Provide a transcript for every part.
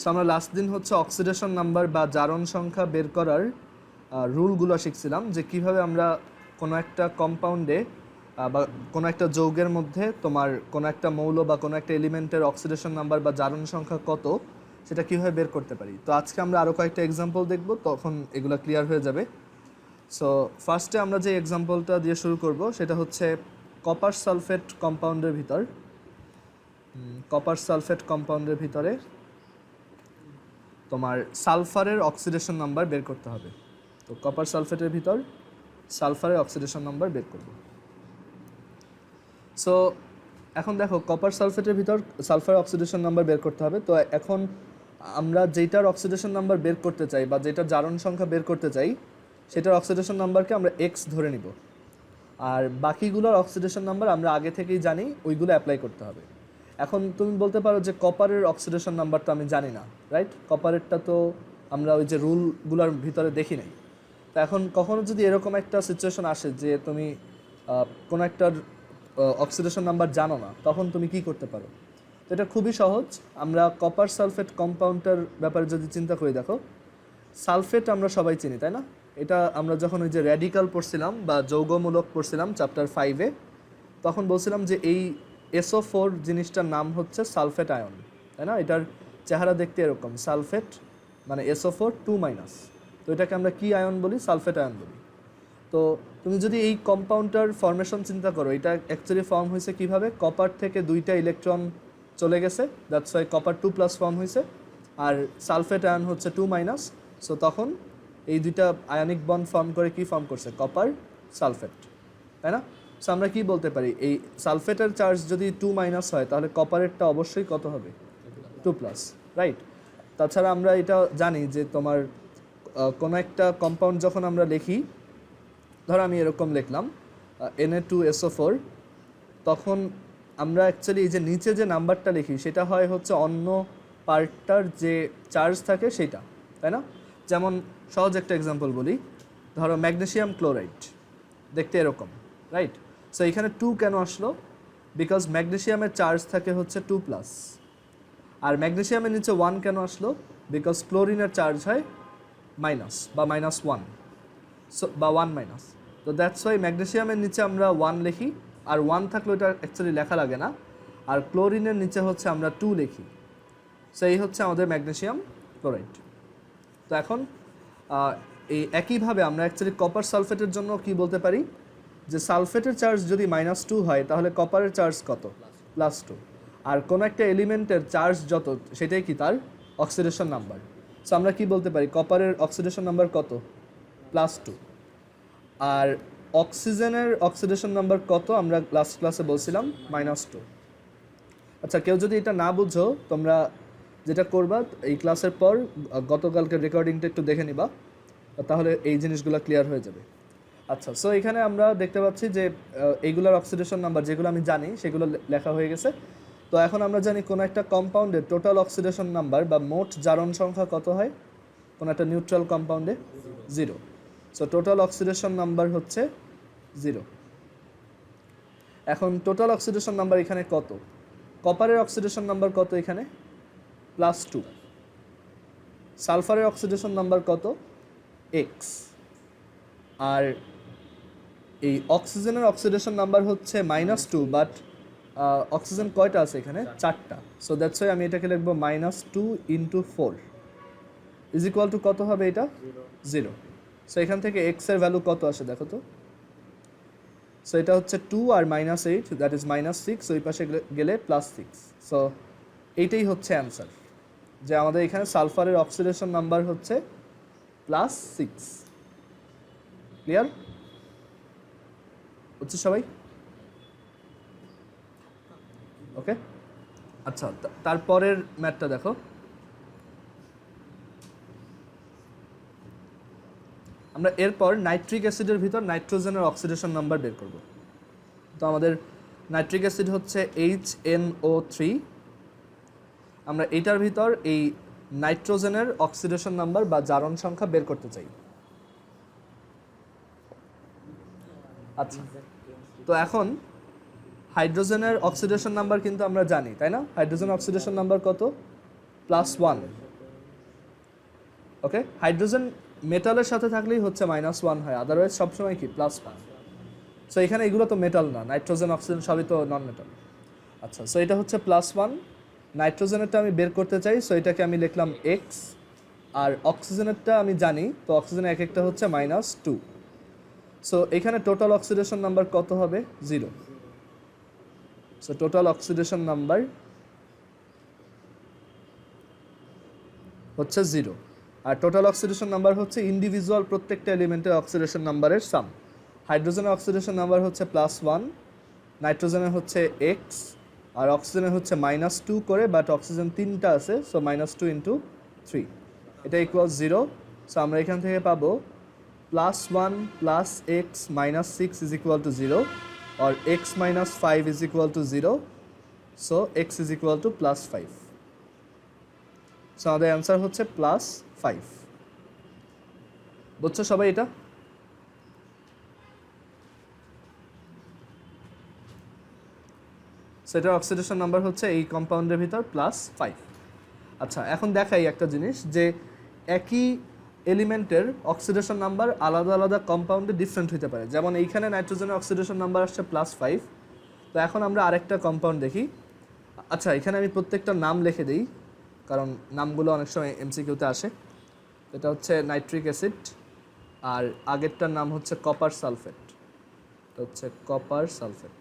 So আমরা last দিন হচ্ছে অক্সিডেশন নাম্বার বা জারণ সংখ্যা বের করার রুলগুলো শিখছিলাম, যে কিভাবে আমরা কোনো একটা কম্পাউন্ডে বা কোনো একটা যৌগের মধ্যে তোমার কোনো একটা মৌল বা কোনো একটা এলিমেন্টের অক্সিডেশন নাম্বার বা জারণ সংখ্যা কত সেটা কীভাবে বের করতে পারি। তো আজকে আমরা আরও কয়েকটা এক্সাম্পল দেখব, তখন এগুলো ক্লিয়ার হয়ে যাবে। সো ফার্স্টে আমরা যে এক্সাম্পলটা দিয়ে শুরু করব সেটা হচ্ছে কপার সালফেট কম্পাউন্ডের ভিতর ভিতরে তোমার সালফারের অক্সিডেশন নাম্বার বের করতে হবে। তো কপার সালফেটের ভিতর সালফারের অক্সিডেশন নাম্বার বের করব। সো এখন দেখো, কপার সালফেটের ভিতর সালফারের অক্সিডেশন নাম্বার বের করতে হবে। তো এখন আমরা যেটার অক্সিডেশন নাম্বার বের করতে চাই বা যেটার জারণ সংখ্যা বের করতে চাই সেটার অক্সিডেশন নাম্বারকে আমরা এক্স ধরে নিব, আর বাকিগুলোর অক্সিডেশন নাম্বার আমরা আগে থেকেই জানি, ওইগুলো অ্যাপ্লাই করতে হবে। এখন তুমি বলতে পারো যে কপারের অক্সিডেশন নাম্বার তো আমি জানি না, রাইট? কপারেরটা তো আমরা ওই যে রুলগুলোর ভিতরে দেখি নাই। তো এখন কখনো যদি এরকম একটা সিচুয়েশন আসে যে তুমি কোনো একটার অক্সিডেশন নাম্বার জানো না, তখন তুমি কি করতে পারো? তো এটা খুবই সহজ। আমরা কপার সালফেট কম্পাউন্ডটার ব্যাপারে যদি চিন্তা করি, দেখো সালফেট আমরা সবাই চিনি, তাই না? এটা আমরা যখন ওই যে র্যাডিক্যাল পড়ছিলাম বা যৌগমূলক পড়ছিলাম চ্যাপ্টার 5-এ, তখন বলছিলাম যে এই SO4 জিনিসটার নাম হচ্ছে সালফেট আয়ন, তাই না? এটার চেহারা দেখতে এরকম, সালফেট মানে SO4 2-। তো এটাকে আমরা কি আয়ন বলি? সালফেট আয়ন বলি। তো তুমি যদি এই কম্পাউন্ডটার ফর্মেশন চিন্তা করো, এটা অ্যাকচুয়ালি ফর্ম হয়েছে কিভাবে? কপার থেকে 2টা ইলেকট্রন চলে গেছে, দ্যাটস ওয়াই কপার 2+ ফর্ম হয়েছে, আর সালফেট আয়ন হচ্ছে 2-। সো তখন এই দুইটা আয়নিক বন্ড ফর্ম করে কি ফর্ম করছে? কপার সালফেট, তাই না? সো আমরা কি বলতে পারি, এই সালফেটের চার্জ যদি 2- হয় তাহলে কপারেরটা অবশ্যই কত হবে? 2+, রাইট? তাছাড়া আমরা এটা জানি যে তোমার কোনো একটা কম্পাউন্ড যখন আমরা লিখি, ধরো আমি এরকম লিখলাম Na2SO4, তখন আমরা অ্যাকচুয়ালি এই যে নিচে যে নাম্বারটা লিখি সেটা হয় হচ্ছে অন্য পার্টটার যে চার্জ থাকে সেটা, তাই না? যেমন সহজ একটা এক্সাম্পল বলি, ধরো ম্যাগনেসিয়াম ক্লোরাইড দেখতে এরকম, রাইট? সো এখানে 2 কেন আসলো? বিকজ ম্যাগনেসিয়ামের চার্জ থাকে হচ্ছে 2+। আর ম্যাগনেসিয়ামের নিচে 1 কেন আসলো? বিকজ ক্লোরিনের চার্জ হয় মাইনাস বা -1, সো বা 1-। তো দ্যাটস ওয়াই ম্যাগনেসিয়ামের নিচে আমরা 1 লিখি, আর 1 থাকলে ওটা অ্যাকচুয়ালি লেখা লাগে না, আর ক্লোরিনের নিচে হচ্ছে আমরা 2 লিখি। সো এই হচ্ছে আমাদের ম্যাগনেসিয়াম ক্লোরাইড। তো এখন এই একইভাবে আমরা অ্যাকচুয়ালি কপার সালফেটের জন্য কি বলতে পারি, যে সালফেটের চার্জ যদি -2 হয় তাহলে কপারের চার্জ কত? +2। আর কোনো একটা এলিমেন্টের চার্জ যত, সেটাই কি তার অক্সিডেশন নাম্বার। সো আমরা কি বলতে পারি, কপারের অক্সিডেশন নাম্বার কত? +2। আর অক্সিজেনের অক্সিডেশন নাম্বার কত? আমরা লাস্ট ক্লাসে বলছিলাম -2। আচ্ছা, কেউ যদি এটা না বুঝো, তোমরা যেটা করবা এই ক্লাসের পর গতকালকের রেকর্ডিংটা একটু দেখে নিবা, তাহলে এই জিনিসগুলো ক্লিয়ার হয়ে যাবে। আচ্ছা, সো এখানে আমরা দেখতে পাচ্ছি যে এইগুলোর অক্সিডেশন নাম্বার যেগুলো আমি জানি সেগুলো লেখা হয়ে গেছে। তো এখন আমরা জানি কোনো একটা কম্পাউন্ডের টোটাল অক্সিডেশন নাম্বার বা মোট জারণ সংখ্যা কত হয় কোনো একটা নিউট্রাল কম্পাউন্ডে? 0। সো টোটাল অক্সিডেশন নাম্বার হচ্ছে 0। এখন টোটাল অক্সিডেশন নাম্বার এখানে কত? কপারের অক্সিডেশন নাম্বার কত এখানে? +2। সালফারের অক্সিডেশন নাম্বার কত? x। আর এই অক্সিজেনের অক্সিডেশন নাম্বার হচ্ছে -2, বাট অক্সিজেন কয়টা আছে এখানে? 4টা। সো দ্যাটস ওয়াই আমি এটাকে লিখবো -2 × 4 = কত হবে এটা? 0। সো এখান থেকে x এর ভ্যালু কত আসে দেখো তো। সো এটা হচ্ছে 2 আর -8, দ্যাট ইজ -6, ওই পাশে গেলে +6। সো এইটাই হচ্ছে অ্যান্সার, যে আমাদের এখানে সালফারের অক্সিডেশন নাম্বার হচ্ছে +6। ক্লিয়ার হচ্ছে সবাই? ওকে, আচ্ছা, তারপরের ম্যাথটা দেখো। আমরা এরপর নাইট্রিক অ্যাসিডের ভিতর নাইট্রোজেনের অক্সিডেশন নাম্বার বের করব। তো আমাদের নাইট্রিক অ্যাসিড হচ্ছে HNO3। আমরা এটার ভিতর এই নাইট্রোজেনের অক্সিডেশন নাম্বার বা জারণ সংখ্যা বের করতে চাই। আচ্ছা, তো এখন হাইড্রোজেনের অক্সিডেশন নাম্বার কিন্তু আমরা জানি, তাই না? হাইড্রোজেন অক্সিডেশন নাম্বার কত? +1। ওকে, হাইড্রোজেন মেটালের সাথে থাকলেই হচ্ছে -1 হয়, আদারওয়াইজ সবসময় কি +1। সো এখানে এগুলো তো মেটাল না, নাইট্রোজেন অক্সিজেন সবই তো নন মেটাল। আচ্ছা, সো এটা হচ্ছে +1, নাইট্রোজেনেরটা আমি বের করতে চাই, সো এটাকে আমি লিখলাম x, আর অক্সিজেনেরটা আমি জানি, তো অক্সিজেনের এক একটা হচ্ছে -2। সো এখানে টোটাল অক্সিডেশন নাম্বার কত হবে? 0। সো টোটাল অক্সিডেশন নাম্বার হচ্ছে 0, আর টোটাল অক্সিডেশন নাম্বার হচ্ছে ইন্ডিভিজুয়াল প্রত্যেকটা এলিমেন্টের অক্সিডেশন নাম্বারের সাম। হাইড্রোজেনের অক্সিডেশন নাম্বার হচ্ছে +1, নাইট্রোজেনের হচ্ছে x, আর অক্সিজেনের হচ্ছে -2 করে, বাট অক্সিজেন 3টা আছে, সো -2 × 3, এটা ইকুয়াল 0। সো আমরা এখান থেকে পাবো +1 + x - 6 is equal to 0, or x - 5 is equal to 0, so x is equal to +5. So আমাদের অ্যান্সার হচ্ছে +5। বুঝছো সবাই এটা? সেটার অক্সিডেশন নাম্বার হচ্ছে এই কম্পাউন্ডের ভিতর +5। আচ্ছা, এখন দেখাই একটা জিনিস, যে একই এলিমেন্টের অক্সিডেশন নাম্বার আলাদা আলাদা কম্পাউন্ডে ডিফারেন্ট হতে পারে। যেমন এইখানে নাইট্রোজেনের অক্সিডেশন নাম্বার আসছে +5, তো এখন আমরা আরেকটা কম্পাউন্ড দেখি। আচ্ছা, এখানে আমি প্রত্যেকটা নাম লিখে দিই, কারণ নামগুলো অনেক সময় এমসিকিউতে আসে। এটা হচ্ছে নাইট্রিক অ্যাসিড, আর আগেরটার নাম হচ্ছে কপার সালফেট। এটা হচ্ছে কপার সালফেট।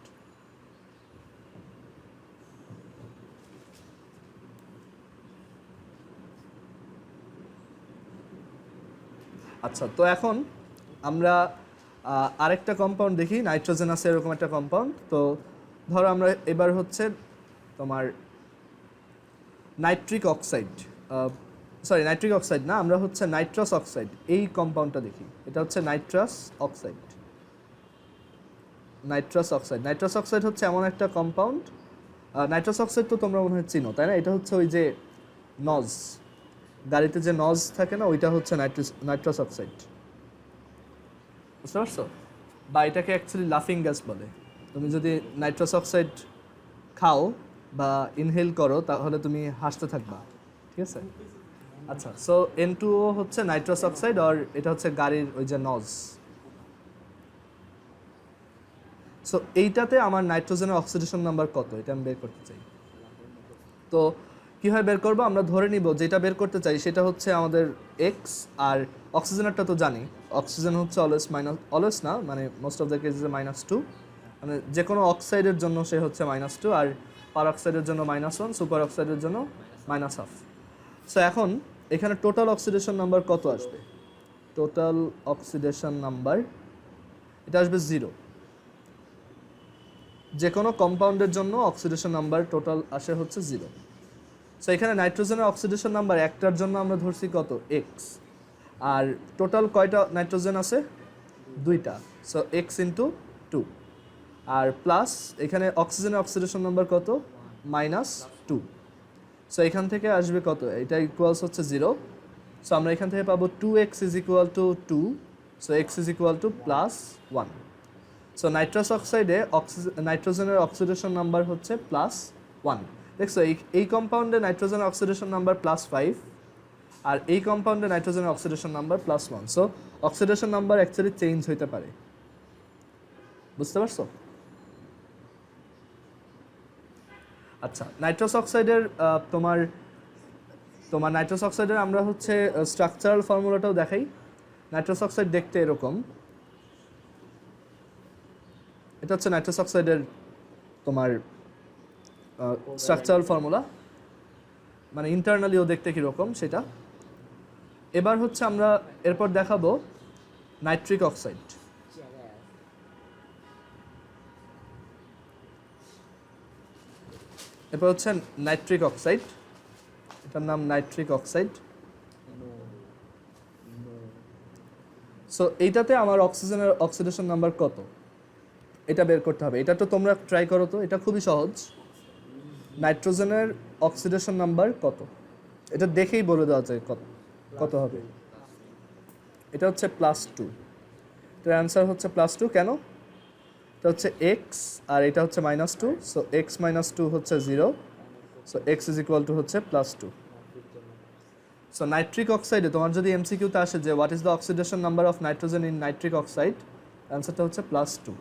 আচ্ছা, তো এখন আমরা আরেকটা কম্পাউন্ড দেখি, নাইট্রোজেন আছে এরকম একটা কম্পাউন্ড। তো ধরো আমরা এবার হচ্ছে তোমার nitric oxide, sorry nitric oxide না, আমরা হচ্ছে নাইট্রাস অক্সাইড এই কম্পাউন্ডটা দেখি। এটা হচ্ছে nitrous oxide. Nitrous oxide, nitrous oxide হচ্ছে এমন একটা কম্পাউন্ড, নাইট্রাস অক্সাইড তো তোমরা মনে হয় চিনো, তাই না? এটা হচ্ছে ওই যে নজ, গাড়িতে যে নজ থাকে না, ওইটা হচ্ছে নাইট্রাস অক্সাইড। বুঝতে পারছো? বা এটাকে অ্যাকচুয়ালি লাফিং গ্যাস বলে। তুমি যদি নাইট্রাস অক্সাইড খাও বা ইনহেল করো, তাহলে তুমি হাসতে থাকবা, ঠিক আছে? আচ্ছা, সো N2O হচ্ছে নাইট্রাস অক্সাইড, আর এটা হচ্ছে গাড়ির ওই যে নজ। সো এইটাতে আমার নাইট্রোজেনের অক্সিডেশন নাম্বার কত, এটা আমি বের করতে চাই। তো কীভাবে বের করবো? আমরা ধরে নিব যেটা বের করতে চাই সেটা হচ্ছে আমাদের x, আর অক্সিজেনেরটা তো জানি, অক্সিজেন হচ্ছে অলওয়েজ না, মানে মোস্ট অফ দ্য কেসে -2, মানে যে কোনো অক্সাইডের জন্য সে হচ্ছে -2, আর পার অক্সাইডের জন্য -1, সুপার অক্সাইডের জন্য -1/2। সো এখন এখানে টোটাল অক্সিডেশন নাম্বার কত আসবে? টোটাল অক্সিডেশন নাম্বার এটা আসবে 0। যে কোনো কম্পাউন্ডের জন্য অক্সিডেশন নাম্বার টোটাল আসে হচ্ছে 0। সো এখানে নাইট্রোজেনের অক্সিডেশন নাম্বার একটার জন্য আমরা ধরছি কত, x, আর টোটাল কয়টা নাইট্রোজেন আছে? 2টা, সো x × 2, আর প্লাস এখানে অক্সিজেনের অক্সিডেশন নাম্বার কত, -2। সো এখান থেকে আসবে কত, এটা ইকুয়ালস হচ্ছে 0। সো আমরা এখান থেকে পাবো 2x is equal to 2, so x is equal to +1। So nitrous অক্সাইডে নাইট্রোজেনের অক্সিডেশন নাম্বার হচ্ছে +1। দেখছো এই কম্পাউন্ডে নাইট্রোজেনের অক্সিডেশন নাম্বার +5, আর এই কম্পাউন্ডে নাইট্রোজেনের oxidation number +1। So oxidation number actually change হইতে পারে। বুঝতে পারছো? আচ্ছা, নাইট্রাস অক্সাইডের তোমার নাইট্রাস অক্সাইডের আমরা হচ্ছে স্ট্রাকচারাল ফর্মুলাটাও দেখাই। নাইট্রাস অক্সাইড দেখতে এরকম, এটা হচ্ছে নাইট্রাস অক্সাইডের তোমার স্ট্রাকচারাল ফর্মুলা, মানে ইন্টারনালিও দেখতে কীরকম সেটা। এবার হচ্ছে আমরা এরপর দেখাবো নাইট্রিক অক্সাইড। এরপর হচ্ছে নাইট্রিক অক্সাইড, এটার নাম নাইট্রিক অক্সাইড। সো এইটাতে আমার অক্সিজেনের অক্সিডেশন নাম্বার কত এটা বের করতে হবে। এটা তো তোমরা ট্রাই করো, তো এটা খুবই সহজ। নাইট্রোজেনের অক্সিডেশন নাম্বার কত, এটা দেখেই বলে দেওয়া যায় কত হবে। এটা হচ্ছে +2, এটার অ্যান্সার হচ্ছে +2। কেন? এটা হচ্ছে x, আর এটা হচ্ছে -2, সো x - 2 হচ্ছে 0, so x is equal to হচ্ছে +2। সো নাইট্রিক অক্সাইডে তোমার যদি এমসিকিউতে আসে যে what is the oxidation number of nitrogen in nitric oxide, অ্যান্সারটা হচ্ছে +2।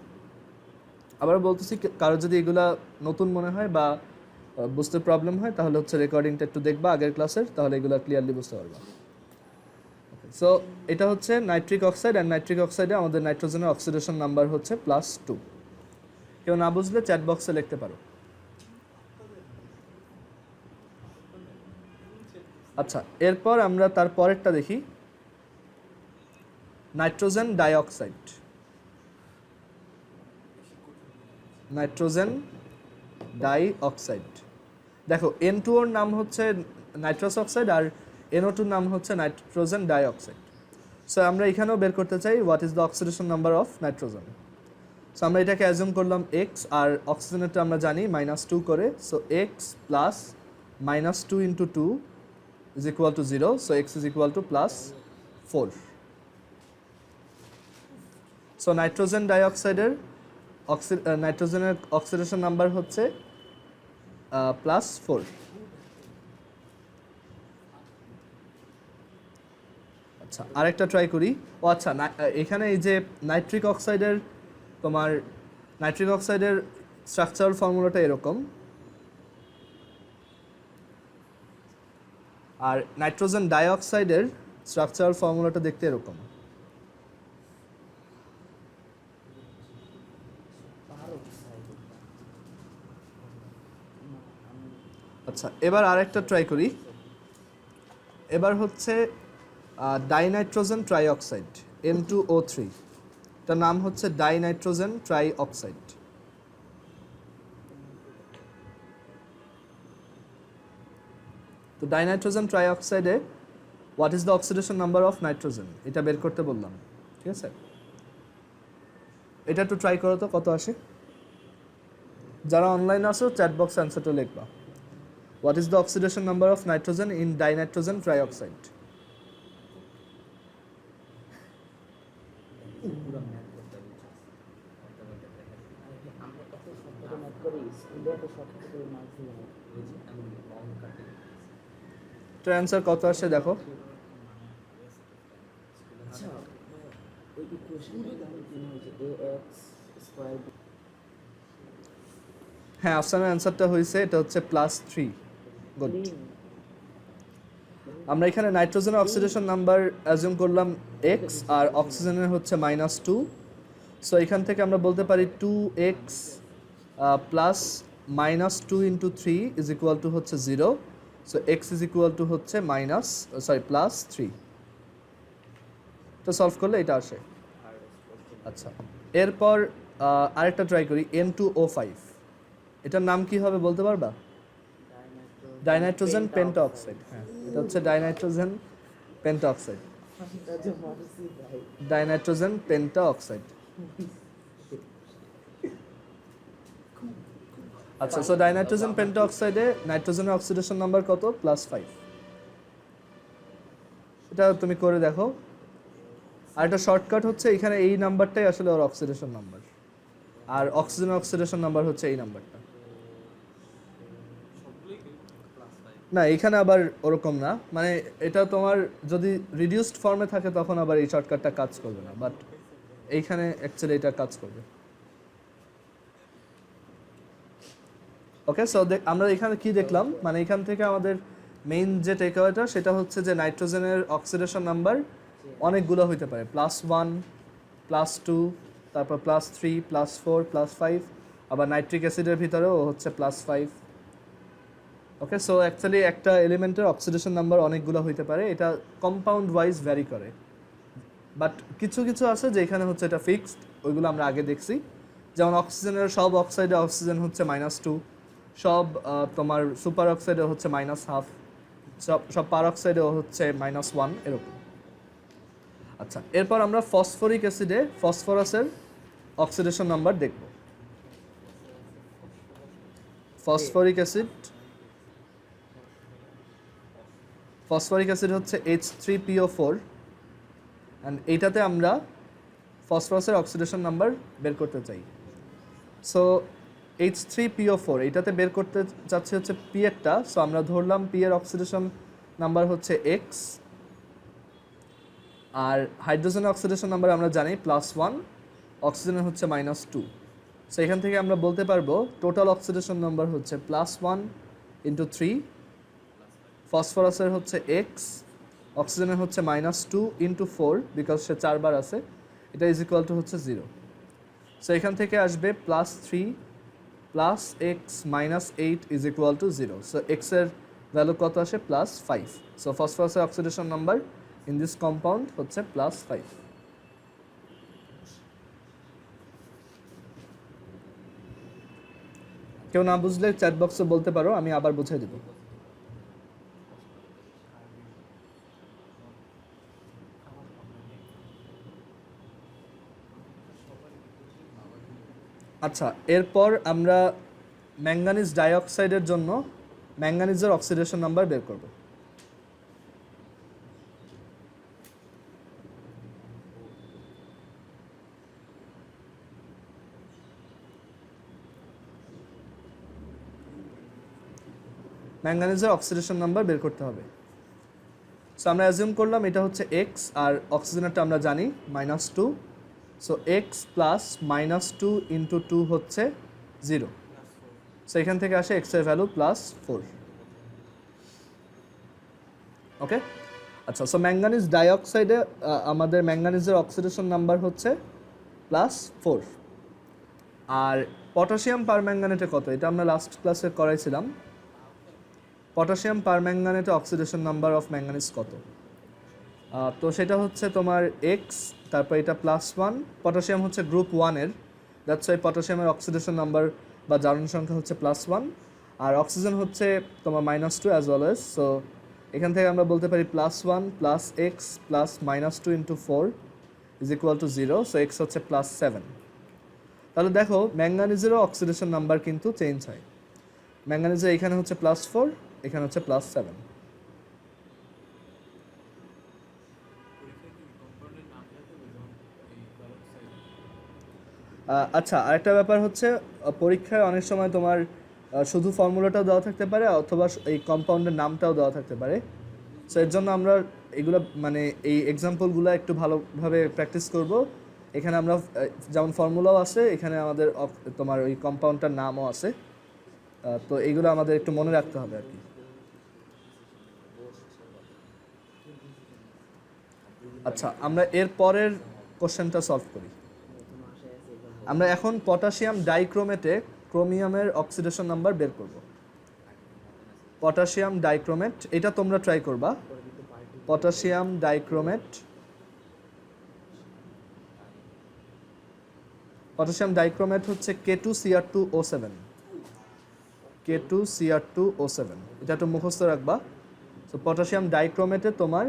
আবার বলতেছি, কারো যদি এগুলা নতুন মনে হয় বা বুঝতে প্রবলেম হয় তাহলে হচ্ছে রেকর্ডিংটা একটু দেখবা আগের ক্লাসের, তাহলে এগুলো ক্লিয়ারলি বুঝতে পারবা। সো এটা হচ্ছে নাইট্রিক অক্সাইড, অ্যান্ড নাইট্রিক অক্সাইডে আমাদের নাইট্রোজেনের অক্সিডেশন নাম্বার হচ্ছে +2। কেউ না বুঝলে চ্যাট বক্সে লিখতে পারো। আচ্ছা, এরপর আমরা তার পরেরটা দেখি, নাইট্রোজেন ডাইঅক্সাইড। নাইট্রোজেন ডাইঅক্সাইড, দেখো N2 এর নাম হচ্ছে নাইট্রাস অক্সাইড আর NO2 নাম হচ্ছে নাইট্রোজেন ডাইঅক্সাইড। সো আমরা এখানেও বের করতে চাই what is the oxidation number of nitrogen. So আমরা এটাকে অ্যাজিউম করলাম x, আর অক্সিজেনেরটা আমরা জানি -2 করে। So x plus -2 into 2 is equal to 0। So x is equal to +4। So nitrogen ডাইঅক্সাইডের নাইট্রোজেনের অক্সিডেশন নাম্বার হচ্ছে +4। আচ্ছা, আরেকটা ট্রাই করি। ও আচ্ছা, এখানে এই যে নাইট্রিক অক্সাইডের তোমার নাইট্রিক অক্সাইডের স্ট্রাকচারাল ফর্মুলাটা এরকম, আর নাইট্রোজেন ডাইঅক্সাইডের স্ট্রাকচারাল ফর্মুলাটা দেখতে এরকম। আচ্ছা, এবার আরেকটা ট্রাই করি। এবার হচ্ছে ডাইনাইট্রোজেন ট্রাইঅক্সাইড N2O3, তার নাম হচ্ছে ডাইনাইট্রোজেন ট্রাইঅক্সাইড। তো ডাইনাইট্রোজেন ট্রাইঅক্সাইডে what is the oxidation number of nitrogen, এটা বের করতে বললাম, ঠিক আছে? এটা একটু ট্রাই করো তো কত আসে। যারা অনলাইনে আসো চ্যাট বক্স অ্যান্সারটা লিখবা। What is the oxidation number of nitrogen in dinitrogen trioxide? তো অ্যান্সার কত আসে দেখো। হ্যাঁ, আফসানের অ্যান্সারটা হয়েছে, এটা হচ্ছে +3। গুড। আমরা এখানে নাইট্রোজেনের অক্সিডেশন নাম্বার অ্যাজিউম করলাম x, আর অক্সিজেনের হচ্ছে -2। সো এখান থেকে আমরা বলতে পারি 2x plus -2 into 3 is equal two হচ্ছে 0। So x is equal two হচ্ছে +3। তো সলভ করলে এটা আসে। আচ্ছা, এরপর আরেকটা ট্রাই করি, N2O5, এটার নাম কি হবে বলতে পারবা? ডাইনাইট্রোজেন পেন্টাঅক্সাইড। হ্যাঁ, এটা হচ্ছে ডাইনাইট্রোজেন পেন্টাঅক্সাইড। ডাইনাইট্রোজেন পেন্টাঅক্সাইড। আচ্ছা, সো ডাইনাইট্রোজেন পেন্টাঅক্সাইডে নাইট্রোজেনের অক্সিডেশন নাম্বার কত? +5। এটা তুমি করে দেখো। আর একটা শর্টকাট হচ্ছে এখানে এই নাম্বারটাই আসলে ওর অক্সিডেশন নাম্বার, আর অক্সিজেনের অক্সিডেশন নাম্বার হচ্ছে এই নাম্বারটা। না, এখানে আবার ওরকম না, মানে এটা তোমার যদি রিডিউসড ফর্মে থাকে তখন আবার এই শর্টকাটটা কাজ করবে না, বাট এইখানে অ্যাকচুয়ালি এটা কাজ করবে। ওকে, সো আমরা এখানে কি দেখলাম, মানে এখান থেকে আমাদের মেইন যে টেকঅ্যাওয়েটা সেটা হচ্ছে যে নাইট্রোজেনের অক্সিডেশন নাম্বার অনেকগুলো হইতে পারে, +1, +2, তারপর +3, +4, +5, আবার নাইট্রিক অ্যাসিডের ভিতরেও হচ্ছে +5। ওকে, সো অ্যাকচুয়ালি একটা এলিমেন্টের অক্সিডেশন নাম্বার অনেকগুলো হইতে পারে, এটা কম্পাউন্ড ওয়াইজ ভ্যারি করে। বাট কিছু কিছু আছে যে এখানে হচ্ছে এটা ফিক্সড, ওইগুলো আমরা আগে দেখছি। যেমন অক্সিজেনের সব অক্সাইডে অক্সিজেন হচ্ছে -2, সব তোমার সুপার অক্সাইডে হচ্ছে -1/2, সব পার অক্সাইডেও হচ্ছে -1, এরকম। আচ্ছা, এরপর আমরা ফসফরিক অ্যাসিডে ফসফরাসের অক্সিডেশন নাম্বার দেখব। ফসফরিক অ্যাসিড হচ্ছে H3PO4, অ্যান্ড এইটাতে আমরা ফসফরাসের অক্সিডেশন নাম্বার বের করতে চাই। সো H3PO4 এইটাতে বের করতে চাচ্ছি হচ্ছে P একটা। সো আমরা ধরলাম P এর অক্সিডেশন নাম্বার হচ্ছে এক্স, আর হাইড্রোজেনের অক্সিডেশন নাম্বার আমরা জানি +1, অক্সিজেনের হচ্ছে -2। সো এখান থেকে আমরা বলতে পারবো টোটাল অক্সিডেশন নাম্বার হচ্ছে +1 × 3, ফসফরাসের হচ্ছে এক্স, অক্সিজেনের হচ্ছে -2 × 4 বিকজ সে 4 বার আছে, এটা ইজ ইকুয়াল টু হচ্ছে 0। সো এখান থেকে আসবে +3 + x - 8 is equal to 0। So এক্সের ভ্যালু কত আসে +5। সো ফসফরাসের oxidation number in this compound হচ্ছে +5। কেউ না বুঝলে চ্যাট বক্সে বলতে পারো, আমি আবার বুঝিয়ে দেব। আচ্ছা, এরপর আমরা ম্যাঙ্গানিজ ডাইঅক্সাইডের জন্য ম্যাঙ্গানিজের অক্সিডেশন নাম্বার বের করব। ম্যাঙ্গানিজের অক্সিডেশন নাম্বার বের করতে হবে। সো আমরা অ্যাজিউম করলাম এটা হচ্ছে এক্স, আর অক্সিজেনেরটা আমরা জানি -2। সো এক্স প্লাস -2 × 2 হচ্ছে 0। সো এখান থেকে আসে এক্সের ভ্যালু +4। ওকে, আচ্ছা। সো ম্যাঙ্গানিজ ডাইঅক্সাইডে আমাদের ম্যাঙ্গানিজের অক্সিডেশন নাম্বার হচ্ছে +4। আর পটাশিয়াম পারম্যাঙ্গানেটে কত, এটা আমরা লাস্ট ক্লাসে করাইছিলাম। পটাশিয়াম পারম্যাঙ্গানেটে অক্সিডেশন নাম্বার অফ ম্যাঙ্গানিজ কত? তো সেটা হচ্ছে তোমার এক্স, তারপর এটা +1। পটাশিয়াম হচ্ছে গ্রুপ 1-এর, দ্যাটস ওয়াই পটাশিয়ামের অক্সিডেশন নাম্বার বা জারণ সংখ্যা হচ্ছে +1। আর অক্সিজেন হচ্ছে তোমার -2 অ্যাজ ওয়েল এজ। সো এখান থেকে আমরা বলতে পারি +1 + x + -2 × 4 is equal to 0। So x হচ্ছে +7। তাহলে দেখো ম্যাঙ্গানিজেরও অক্সিডেশন নাম্বার কিন্তু চেঞ্জ হয়। ম্যাঙ্গানিজের এখানে হচ্ছে +4, এখানে হচ্ছে +7। আচ্ছা, আরেকটা ব্যাপার হচ্ছে পরীক্ষায় অনেক সময় তোমার শুধু ফর্মুলাটাও দেওয়া থাকতে পারে, অথবা এই কম্পাউন্ডের নামটাও দেওয়া থাকতে পারে। সো এর জন্য আমরা এগুলো মানে এই এক্সাম্পলগুলো একটু ভালোভাবে প্র্যাকটিস করব। এখানে আমরা যেমন ফর্মুলাও আছে, এখানে আমাদের তোমার ওই কম্পাউন্ডটার নামও আছে। তো এইগুলো আমাদের একটু মনে রাখতে হবে আর কি। আচ্ছা, আমরা এর পরের কোশ্চেনটা সলভ করি। আমরা এখন পটাশিয়াম ডাইক্রোমেটে ক্রোমিয়ামের অক্সিডেশন নাম্বার বের করব। পটাশিয়াম ডাইক্রোমেট, এটা তোমরা ট্রাই করবা। পটাশিয়াম ডাইক্রোমেট, পটাশিয়াম ডাইক্রোমেট হচ্ছে K2Cr2O7। K2Cr2O7, এটা একটু মুখস্থ রাখবা। তো পটাশিয়াম ডাইক্রোমেটে তোমার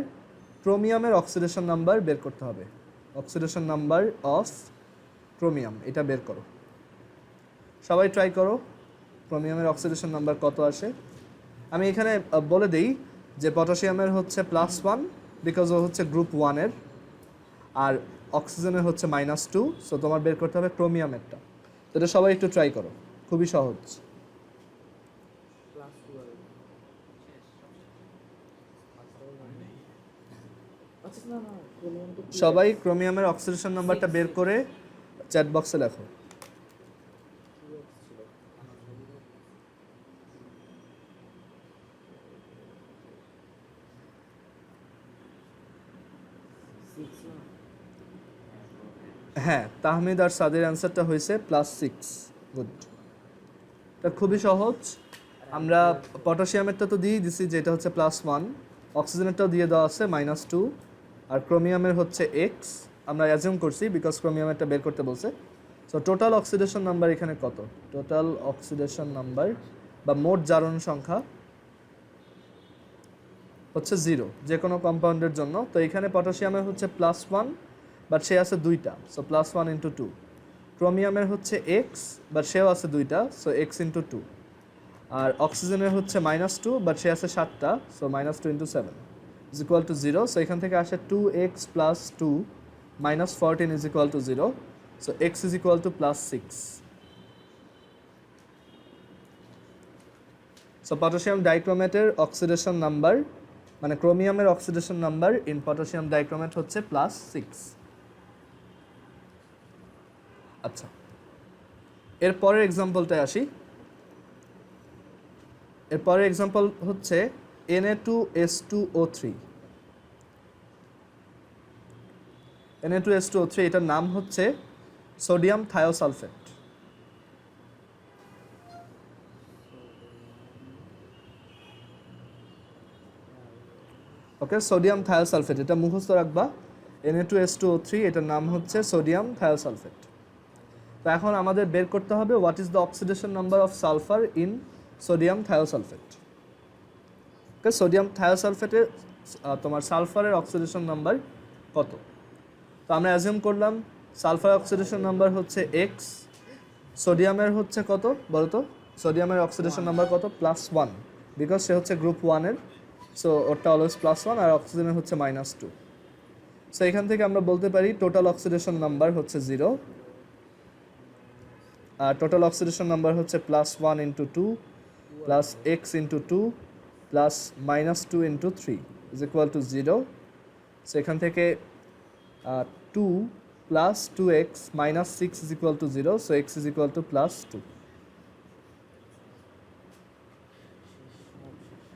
ক্রোমিয়ামের অক্সিডেশন নাম্বার বের করতে হবে। অক্সিডেশন নাম্বার অফ ক্রোমিয়াম, এটা বের করো। সবাই ট্রাই করো ক্রোমিয়ামের অক্সিডেশন নাম্বার কত আসে। আমি এখানে বলে দিই যে পটাশিয়ামের হচ্ছে +1 বিকজ ও হচ্ছে গ্রুপ 1-এর, আর অক্সিজেনের হচ্ছে -2। সো তোমার বের করতে হবে ক্রোমিয়ামেরটা। তো এটা সবাই একটু ট্রাই করো, খুবই সহজ। সবাই ক্রোমিয়ামের অক্সিডেশন নাম্বারটা বের করে চ্যাট বক্সে লেখো। হ্যাঁ, তাহমিদ আর সাদের অ্যান্সারটা হয়েছে +6। গুড, এটা খুবই সহজ। আমরা পটাশিয়ামেরটা তো দিয়েই দিছি, যেটা হচ্ছে +1, অক্সিজেনেরটাও দিয়ে দেওয়া আছে -2, আর ক্রোমিয়ামের হচ্ছে x আমরা অ্যাজিউম করছি বিকজ ক্রোমিয়ামেরটা বের করতে বলছে। সো টোটাল অক্সিডেশন নাম্বার এখানে কত? টোটাল অক্সিডেশন নাম্বার বা মোট জারণ সংখ্যা হচ্ছে 0 যে কোনো কম্পাউন্ডের জন্য। তো এখানে পটাশিয়ামের হচ্ছে +1, বাট সে আছে 2টা, সো +1 × 2। ক্রোমিয়ামের হচ্ছে x, বাট সেও আছে 2টা, সো x × 2। আর অক্সিজেনের হচ্ছে -2, বাট সে আছে 7টা, so -2 × 7 is equal to 0। So এখান থেকে আসে 2x + 2 - 14 is equal to 0। So x is equal to +6। So potassium ডাইক্রোমেটের অক্সিডেশন নাম্বার মানে ক্রোমিয়ামের oxidation number in potassium dichromate হচ্ছে +6। আচ্ছা, এর পরের এক্সাম্পলটায় আসি। এর পরের এক্সাম্পল হচ্ছে Na2S2O3। Na2S2O3 এটার নাম হচ্ছে sodium thiosulphate. Okay, sodium thiosulphate এটা মুখস্থ রাখবা। Na2S2O3 এটার নাম হচ্ছে সোডিয়াম থায়োসালফেট। তো এখন আমাদের বের করতে হবে what is the oxidation number of sulphur in sodium thiosulphate. Okay, sodium থায়োসালফেটের তোমার সালফারের অক্সিডেশন নাম্বার কত? তো আমরা অ্যাজিউম করলাম সালফার অক্সিডেশন নাম্বার হচ্ছে এক্স, সোডিয়ামের হচ্ছে কত বলো তো? সোডিয়ামের অক্সিডেশন নাম্বার কত? +1, বিকজ সে হচ্ছে গ্রুপ 1-এর, সো ওরটা অলওয়েজ +1, আর অক্সিজেনের হচ্ছে -2। সো এখান থেকে আমরা বলতে পারি টোটাল অক্সিডেশন নাম্বার হচ্ছে 0, আর টোটাল অক্সিডেশন নাম্বার হচ্ছে +1 × 2 + x × 2 + -2 × 3 = 0। সো এখান থেকে 2 + 2x - 6 = 0, so x +2।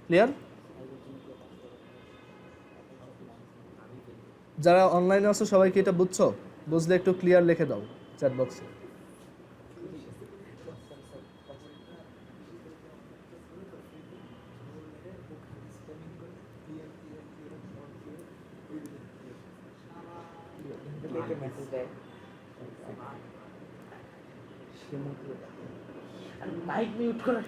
ক্লিয়ার? যারা অনলাইনে আছো সবাই কি এটা বুঝছো? বুঝলে একটু ক্লিয়ার লিখে দাও চ্যাট বক্সে। মাইক মিউট করে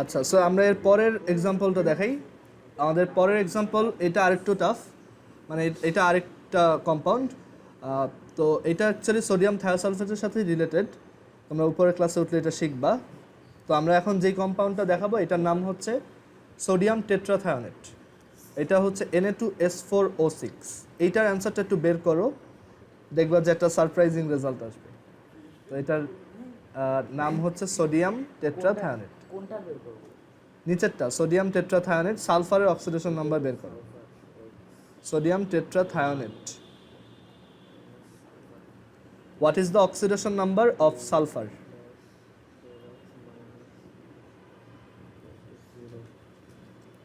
আচ্ছা, সো আমরা এর পরের এক্সাম্পলটা দেখাই। আমাদের পরের এক্সাম্পল এটা আরেকটু টাফ, মানে এটা আরেকটা কম্পাউন্ড। তো এটা অ্যাকচুয়ালি সোডিয়াম থায়োসালফেটের সাথে রিলেটেড, তোমরা উপরের ক্লাসে উঠলে এটা শিখবা। তো আমরা এখন যেই কম্পাউন্ডটা দেখাবো এটার নাম হচ্ছে সোডিয়াম টেট্রাথায়োনেট। এটা হচ্ছে Na2S4O6। এইটার অ্যান্সারটা একটু বের করো, দেখবা যে একটা সারপ্রাইজিং রেজাল্ট আসবে। তো এটার নাম হচ্ছে সোডিয়াম টেট্রাথায়োনেট। কোনটা বের করব? নিচেরটা সোডিয়াম টেট্রাথায়োনেট, সালফারের অক্সিডেশন নাম্বার বের করো। Sodium tetrathionate, what is the oxidation number of sulphur?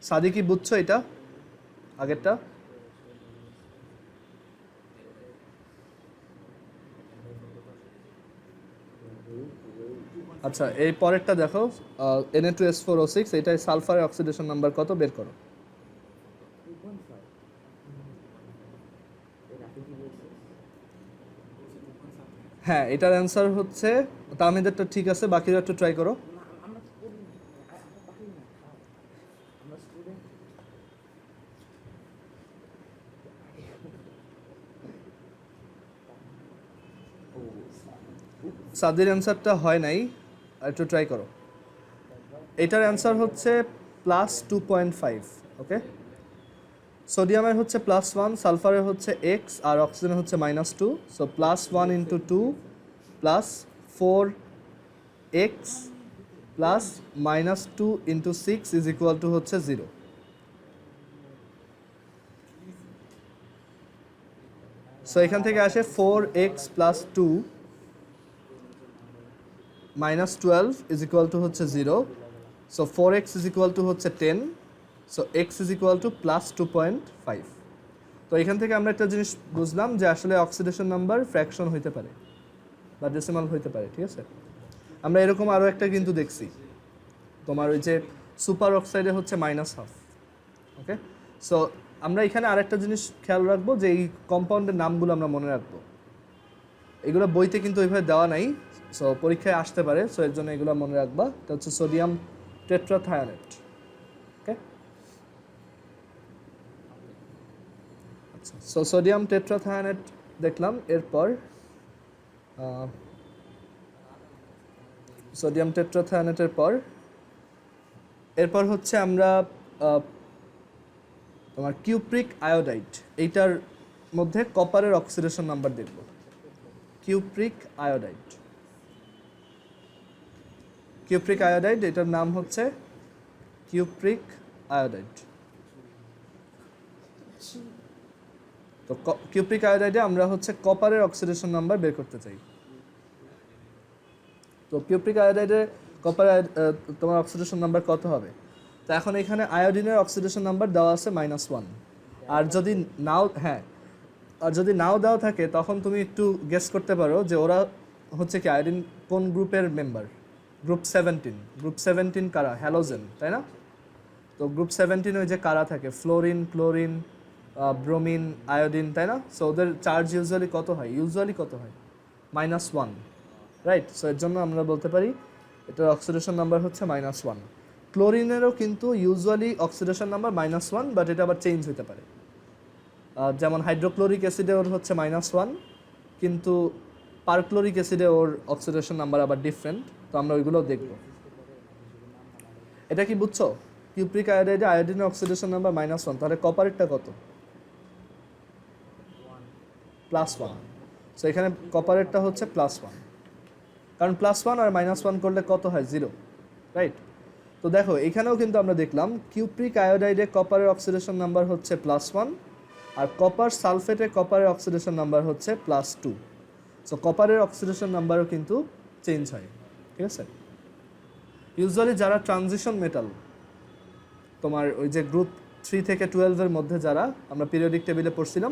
সাদি কি বুঝছো এটা আগেরটা? আচ্ছা, এই পরেরটা দেখো, Na2S4O6, এটাই সালফারের অক্সিডেশন নাম্বার কত বের করো। হ্যাঁ, এটার অ্যান্সার হচ্ছে, তাহমিদেরটা ঠিক আছে, বাকিরা একটু ট্রাই করো। সাদির অ্যান্সারটা হয় নাই, আর একটু ট্রাই করো। এটার অ্যান্সার হচ্ছে +2.5। ওকে, সোডিয়ামের হচ্ছে +1, সালফারের হচ্ছে x, আর অক্সিজেনের হচ্ছে -2, সো +1 × 2 +4x +-2 × 6 হচ্ছে 0। সো এখান থেকে আসে 4x + 2 -12 হচ্ছে 0, সো 4x হচ্ছে 10, সো x +2.5। তো এখান থেকে আমরা একটা জিনিস বুঝলাম যে আসলে অক্সিডেশন নাম্বার ফ্র্যাকশন হইতে পারে বা ডেসিমাল হইতে পারে, ঠিক আছে? আমরা এরকম আরও একটা কিন্তু দেখছি, তোমার ওই যে সুপার অক্সাইডে হচ্ছে -1/2। ওকে, সো আমরা এখানে আরেকটা জিনিস খেয়াল রাখবো যে এই কম্পাউন্ডের নামগুলো আমরা মনে রাখবো। এগুলো বইতে কিন্তু ওইভাবে দেওয়া নাই, সো পরীক্ষায় আসতে পারে, সো এর জন্য এগুলো মনে রাখবা। এটা হচ্ছে সোডিয়াম টেট্রাথায়োনেট। ওকে, আচ্ছা, সো সোডিয়াম টেট্রাথায়োনেট দেখলাম। এরপর সোডিয়াম টেট্রাথায়োনেটের এরপর হচ্ছে আমরা তোমার কিউপ্রিক আয়োডাইড, এইটার মধ্যে কপারের অক্সিডেশন নাম্বার দেখব। Cupric iodide. কিউপ্রিক আয়োডাইড, এটার নাম হচ্ছে কিউপ্রিক আয়োডাইড। তো কিউপ্রিক আয়োডাইডে আমরা হচ্ছে কপারের অক্সিডেশন নাম্বার বের করতে চাই। তো কিউপ্রিক আয়োডাইডে কপার তোমার অক্সিডেশন নাম্বার কত হবে? তো এখন এখানে আয়োডিনের অক্সিডেশন নাম্বার দেওয়া আছে -1। আর যদি নাও দেওয়া থাকে তখন তুমি একটু গেস করতে পারো যে ওরা হচ্ছে কি আয়োডিন কোন গ্রুপের মেম্বার। গ্রুপ 17। গ্রুপ 17 কারা? হ্যালোজেন, তাই না? তো গ্রুপ 17 ওই যে কারা থাকে, ফ্লোরিন, ক্লোরিন, ব্রোমিন, আয়োডিন, তাই না? সো ওদের চার্জ ইউজুয়ালি কত হয়? -1, রাইট? সো এর জন্য আমরা বলতে পারি এটার অক্সিডেশন নাম্বার হচ্ছে -1। ক্লোরিনেরও কিন্তু ইউজুয়ালি অক্সিডেশন নাম্বার -1, বাট এটা আবার চেঞ্জ হতে পারে। যেমন হাইড্রোক্লোরিক অ্যাসিডে ওর হচ্ছে -1, কিন্তু পারক্লোরিক অ্যাসিডে ওর অক্সিডেশন নাম্বার আবার ডিফারেন্ট। তো আমরা ওইগুলোও দেখব। এটা কি বুঝছো? কিউপ্রিক আয়োডাইডে আয়োডিনের অক্সিডেশন নাম্বার -1, তাহলে কপারেরটা কত? +1। সো এখানে কপারেরটা হচ্ছে +1, কারণ +1 আর -1 করলে কত হয়? 0, রাইট? তো দেখো এখানেও কিন্তু আমরা দেখলাম কিউপ্রিক আয়োডাইডে কপারের অক্সিডেশন নাম্বার হচ্ছে +1, আর কপার সালফেটে কপারের অক্সিডেশন নাম্বার হচ্ছে +2। সো কপারের অক্সিডেশন নাম্বারও কিন্তু চেঞ্জ হয়, ঠিক আছে? ইউজুয়ালি যারা ট্রানজিশন মেটাল, তোমার ওই যে গ্রুপ 3 থেকে 12 এর মধ্যে যারা আমরা পিরিয়ডিক টেবিলে পড়ছিলাম,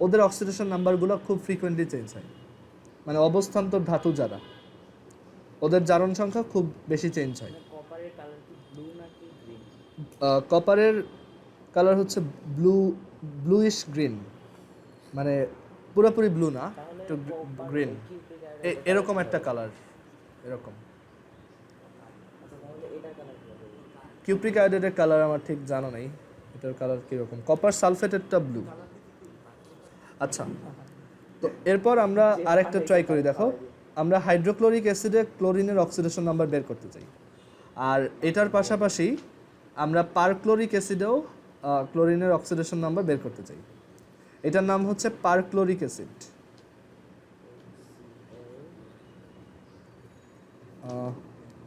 ওদের অক্সিডেশন নাম্বারগুলো খুব ফ্রিকোয়েন্টলি চেঞ্জ হয়। মানে অবস্থান্তর ধাতু যারা, ওদের জারণ সংখ্যা খুব বেশি চেঞ্জ হয়। কপারের কালার হচ্ছে ব্লুইশ গ্রিন, মানে পুরোপুরি ব্লু না, একটু গ্রিন, এরকম একটা কালার, এরকম। কিউপ্রিক আয়োডাইডের কালার আমার ঠিক জানা নেই, এটার কালার কীরকম। কপার সালফেটেরটা ব্লু। আচ্ছা, তো এরপর আমরা আরেকটা ট্রাই করি। দেখো, আমরা হাইড্রোক্লোরিক অ্যাসিডে ক্লোরিনের অক্সিডেশন নাম্বার বের করতে চাই, আর এটার পাশাপাশি আমরা পারক্লোরিক অ্যাসিডেও ক্লোরিনের অক্সিডেশন নাম্বার বের করতে চাই। এটার নাম হচ্ছে পারক্লোরিক অ্যাসিড।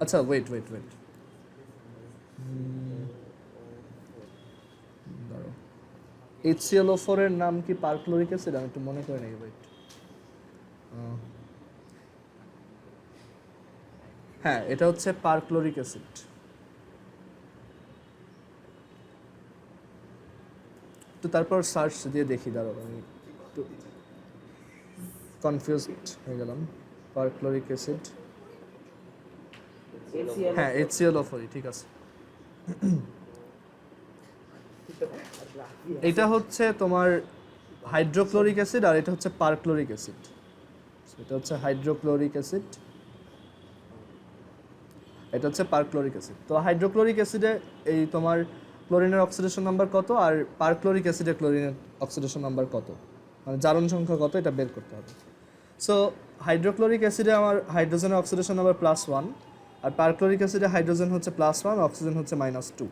আচ্ছা, ওয়েট, HClO4 এর নাম কি পারক্লোরিক অ্যাসিড? আমি একটু মনে করে নেই, ওয়েট। হ্যাঁ, এটা হচ্ছে পারক্লোরিক অ্যাসিড। তো তারপর সার্চ দিয়ে দেখি, দাঁড়াও, আমি একটু কনফিউজড হয়ে গেলাম। পারক্লোরিক অ্যাসিড, হ্যাঁ HClO4, ঠিক আছে। এটা হচ্ছে তোমার হাইড্রোক্লোরিক অ্যাসিড, আর এটা হচ্ছে পারক্লোরিক অ্যাসিড। এটা হচ্ছে হাইড্রোক্লোরিক অ্যাসিড, এটা হচ্ছে পারক্লোরিক অ্যাসিড। তো হাইড্রোক্লোরিক অ্যাসিডে এই তোমার ক্লোরিনের অক্সিডেশন নাম্বার কত, আর পারক্লোরিক অ্যাসিডে ক্লোরিনের অক্সিডেশন নাম্বার কত, মানে জারণ সংখ্যা কত, এটা বের করতে হবে। সো হাইড্রোক্লোরিক অ্যাসিডে আমার হাইড্রোজেনের অক্সিডেশন নাম্বার +1, আর পারক্লোরিক অ্যাসিডে হাইড্রোজেন হচ্ছে +1, অক্সিজেন হচ্ছে -2।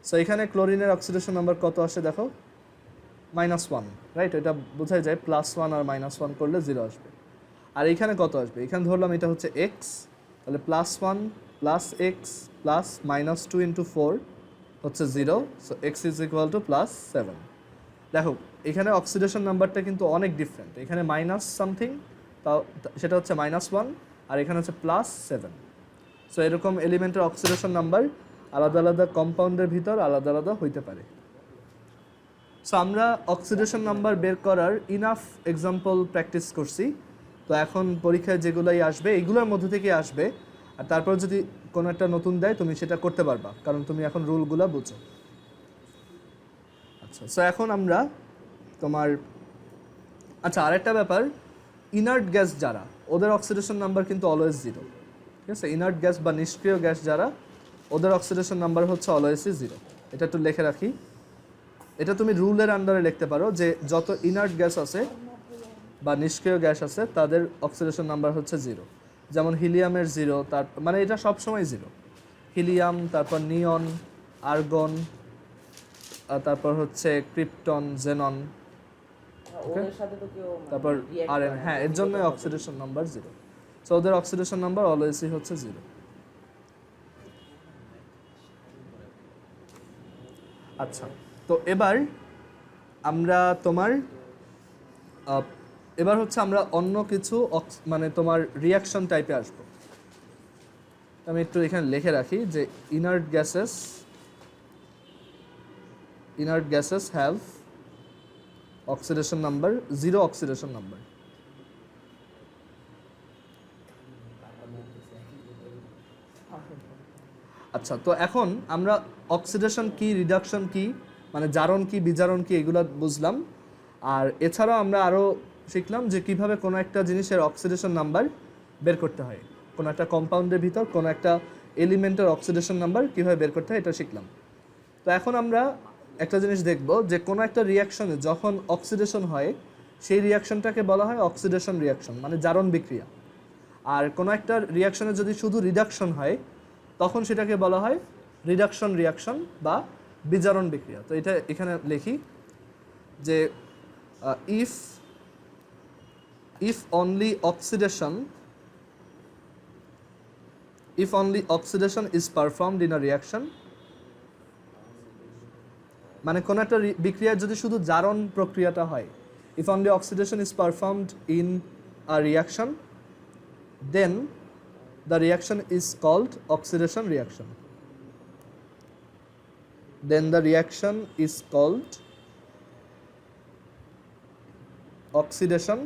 সো এখানে ক্লোরিনের অক্সিডেশন নাম্বার কত আসে দেখো? -1, রাইট? এটা বোঝাই যায় +1 আর -1 করলে 0 আসবে। আর এখানে কত আসবে? এখানে ধরলাম এটা হচ্ছে x, তাহলে +1 + x +-2 × 4 হচ্ছে 0। So x = +7। দেখো এখানে অক্সিডেশন নাম্বারটা কিন্তু অনেক ডিফারেন্ট। এখানে মাইনাস সামথিং, তাও সেটা হচ্ছে -1, আর এখানে হচ্ছে +7। সো এরকম এলিমেন্টের অক্সিডেশন নাম্বার আলাদা আলাদা কম্পাউন্ডের ভিতর আলাদা আলাদা হইতে পারে। সো আমরা অক্সিডেশন নাম্বার বের করার ইনাফ এক্সাম্পল প্র্যাকটিস করছি। তো এখন পরীক্ষায় যেগুলোই আসবে এইগুলোর মধ্যে থেকে আসবে, আর তারপর যদি কোনো একটা নতুন দেয় তুমি সেটা করতে পারবা, কারণ তুমি এখন রুলগুলো বুঝো। আচ্ছা, সো এখন আমরা তোমার আরেকটা ব্যাপার, ইনার্ট গ্যাস যারা, ওদের অক্সিডেশন নাম্বার কিন্তু অলওয়েজ 0, ঠিক আছে? ইনার্ট গ্যাস বা নিষ্ক্রিয় গ্যাস যারা, ওদের অক্সিডেশন নাম্বার হচ্ছে অলওয়েজই 0। এটা একটু লিখে রাখি। এটা তুমি রুলের আন্ডারে লিখতে পারো যে যত ইনার্ট গ্যাস আছে বা নিষ্ক্রিয় গ্যাস আছে তাদের অক্সিডেশন নাম্বার হচ্ছে 0। যেমন হিলিয়ামের 0, তার মানে এটা সবসময় 0। হিলিয়াম, তারপর নিয়ন, আর্গন, তারপর হচ্ছে ক্রিপ্টন, জেনন, ওদের সাথে তো কেউ তারপর react আর করে না, হ্যাঁ এর ব্যক্তিগত জন্য পদ্ধতি। Oxidation number 0। সো ওদের অক্সিডেশন নাম্বার অলওয়েজই হচ্ছে 0। আচ্ছা, তো এবার আমরা তোমার এবার হচ্ছে আমরা অন্য কিছু মানে তোমার রিয়াকশন টাইপে আসবো। আমি একটু এখানে লিখে রাখি যে inert gases have oxidation number 0 oxidation number. আচ্ছা, তো এখন আমরা অক্সিডেশন কি, রিডাকশন কি, মানে জারণ কি, বিজারণ কি, এগুলো বুঝলাম। আর এছাড়াও আমরা আরও শিখলাম যে কিভাবে কোনো একটা জিনিসের অক্সিডেশন নাম্বার বের করতে হয়, কোনো একটা কম্পাউন্ডের ভিতর কোনো একটা এলিমেন্টের অক্সিডেশন নাম্বার কীভাবে বের করতে হয় এটা শিখলাম। তো এখন আমরা একটা জিনিস দেখব যে কোনো একটা রিয়াকশনে যখন অক্সিডেশন হয় সেই রিয়াকশনটাকে বলা হয় অক্সিডেশন রিয়াকশন, মানে জারণ বিক্রিয়া। আর কোনো একটা রিয়াকশনে যদি শুধু রিডাকশন হয় তখন সেটাকে বলা হয় রিডাকশন রিয়াকশন বা বিজারণ বিক্রিয়া। তো এটা এখানে লিখি যে if only oxidation is performed in a reaction, মানে কোনো একটা বিক্রিয়ায় যদি শুধু জারণ প্রক্রিয়াটা হয়, if only oxidation is performed in a reaction, then the reaction is called oxidation reaction. Then the reaction is called oxidation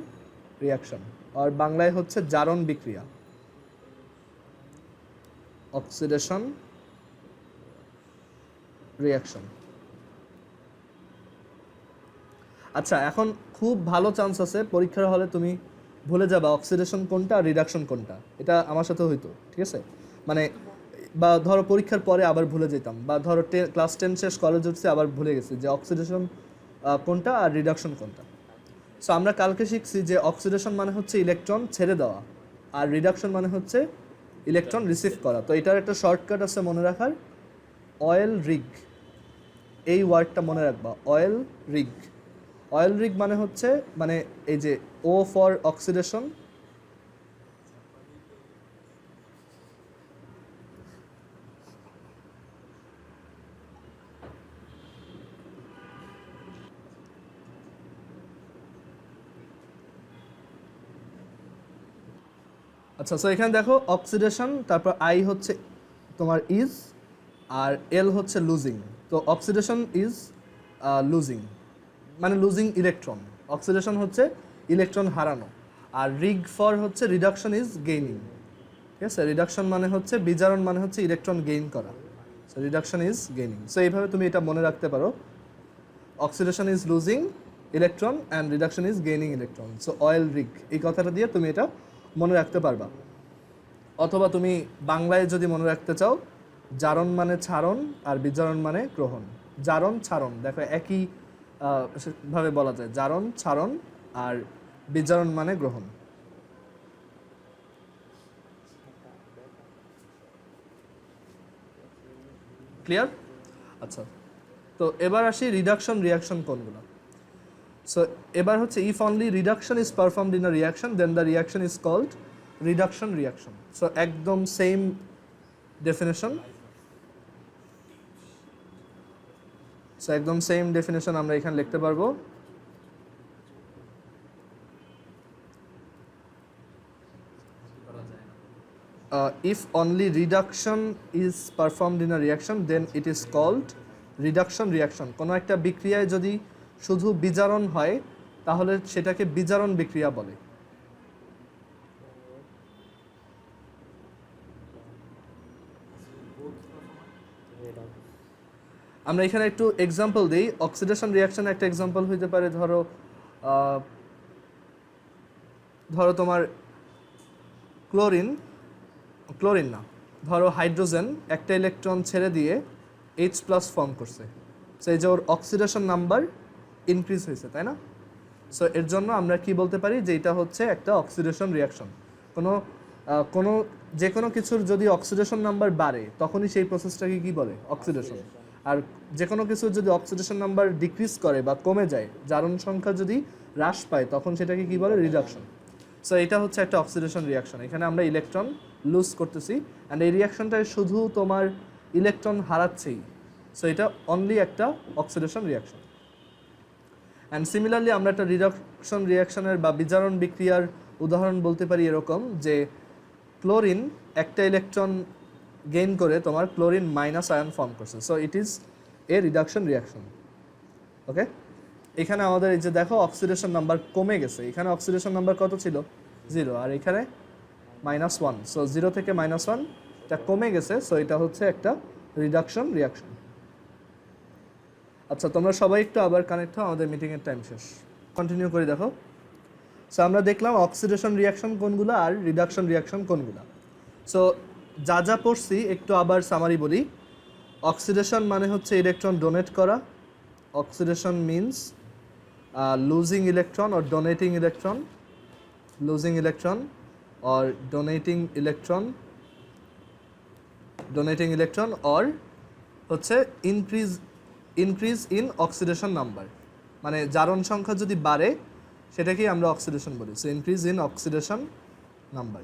reaction, আর বাংলায় হচ্ছে জারণ বিক্রিয়া, অক্সিডেশন রিয়াকশন। আচ্ছা, এখন খুব ভালো চান্স আছে পরীক্ষার হলে তুমি ভুলে যাবা অক্সিডেশন কোনটা আর রিডাকশন কোনটা। এটা আমার সাথে হইতো, ঠিক আছে? মানে বা ধরো পরীক্ষার পরে আবার ভুলে যেতাম, বা ধরো ক্লাস 10 শেষ কলেজ উঠছে আবার ভুলে গেছি যে অক্সিডেশন কোনটা আর রিডাকশন কোনটা। সো আমরা কালকে শিখছি যে অক্সিডেশন মানে হচ্ছে ইলেকট্রন ছেড়ে দেওয়া, আর রিডাকশন মানে হচ্ছে ইলেকট্রন রিসিভ করা। তো এটার একটা শর্টকাট আছে মনে রাখার, অয়েল রিগ। এই ওয়ার্ডটা মনে রাখবা, অয়েল রিগ। অয়েল রিগ মানে হচ্ছে, মানে এই যে ও ফর অক্সিডেশন, আচ্ছা। সো এখানে দেখো অক্সিডেশন, তারপর আই হচ্ছে তোমার ইজ, আর এল হচ্ছে লুজিং। তো অক্সিডেশন ইজ লুজিং, মানে লুজিং ইলেকট্রন। অক্সিডেশন হচ্ছে ইলেকট্রন হারানো। আর রিগ ফর হচ্ছে রিডাকশন ইজ গেইনিং, ঠিক আছে? রিডাকশন মানে হচ্ছে বিজারণ, মানে হচ্ছে ইলেকট্রন গেইন করা। So reduction is gaining. So এইভাবে তুমি এটা মনে রাখতে পারো, oxidation is losing electron and reduction is gaining electron. So oil rig, এই কথাটা দিয়ে তুমি এটা মনে রাখতে পারবা। অথবা তুমি বাংলায় যদি মনে রাখতে চাও, জারণ মানে ছারণ আর বিজারণ মানে গ্রহণ। জারণ ছারণ দেখো একই ভাবে বলা যায়, জারণ ছারণ আর বিজারণ মানে গ্রহণ। ক্লিয়ার? আচ্ছা, তো এবার আসি রিডাকশন রিয়াকশন কোনগুলো। সো এবার হচ্ছে if only reduction is performed in a reaction then the reaction is called reduction reaction. So একদম সেম ডেফিনেশন। সো একদম সেম ডেফিনেশন আমরা এখানে লিখতে পারবো। If only reduction is performed in a reaction then it is called reduction reaction. কোনো একটা বিক্রিয়ায় যদি শুধু বিজারণ হয় তাহলে সেটাকে বিজারণ বিক্রিয়া বলে। আমরা এখানে একটু এক্সাম্পল দিই। অক্সিডেশন রিয়াকশনের একটা এক্সাম্পল হইতে পারে, ধরো তোমার ক্লোরিন না, ধরো হাইড্রোজেন একটা ইলেকট্রন ছেড়ে দিয়ে H+ ফর্ম করছে। সো এই যে ওর অক্সিডেশন নাম্বার ইনক্রিজ হয়েছে, তাই না? সো এর জন্য আমরা কি বলতে পারি যে এটা হচ্ছে একটা অক্সিডেশন রিয়াকশন। কোনো যে কোনো কিছুর যদি অক্সিডেশন নাম্বার বাড়ে তখনই সেই প্রসেসটাকে কি বলে? অক্সিডেশন। আর যে কোনো কিছুর যদি অক্সিডেশন নাম্বার ডিক্রিজ করে বা কমে যায়, জারণ সংখ্যা যদি হ্রাস পায় তখন সেটাকে কি বলে রিডাকশন। সো এটা হচ্ছে একটা অক্সিডেশন রিয়াকশন, এখানে আমরা ইলেকট্রন লুজ করতেছি অ্যান্ড এই রিয়াকশনটায় শুধু তোমার ইলেকট্রন হারাচ্ছেই। সো এটা অনলি একটা অক্সিডেশন রিয়াকশন। অ্যান্ড সিমিলারলি আমরা একটা রিডাকশন রিয়াকশনের বা বিজারণ বিক্রিয়ার উদাহরণ বলতে পারি এরকম যে ক্লোরিন একটা ইলেকট্রন গেইন করে তোমার ক্লোরিন মাইনাস আয়ন ফর্ম করছে, so it is a reduction reaction. Okay, এখানে আমাদের এই যে দেখো অক্সিডেশন নাম্বার কমে গেছে, এখানে অক্সিডেশন নাম্বার কত ছিল 0 আর এখানে -1, সো 0 থেকে -1 এটা কমে গেছে, সো এটা হচ্ছে একটা রিডাকশন রিয়াকশন। আচ্ছা তোমরা সবাই একটু আবার কানেক্ট হও, আমাদের মিটিংয়ের টাইম শেষ। কন্টিনিউ করে দেখো। সো আমরা দেখলাম অক্সিডেশন রিয়াকশন কোনগুলো আর রিডাকশন রিয়াকশন কোনগুলো। সো যা যা পড়ছি একটু আবার সামারি বলি। অক্সিডেশন মানে হচ্ছে ইলেকট্রন ডোনেট করা, oxidation means losing electron or donating electron, losing electron or donating electron, donating electron or হচ্ছে ইনক্রিজ ইন অক্সিডেশন নাম্বার, মানে জারণ সংখ্যা যদি বাড়ে সেটাকেই আমরা অক্সিডেশন বলি। So increase in oxidation number.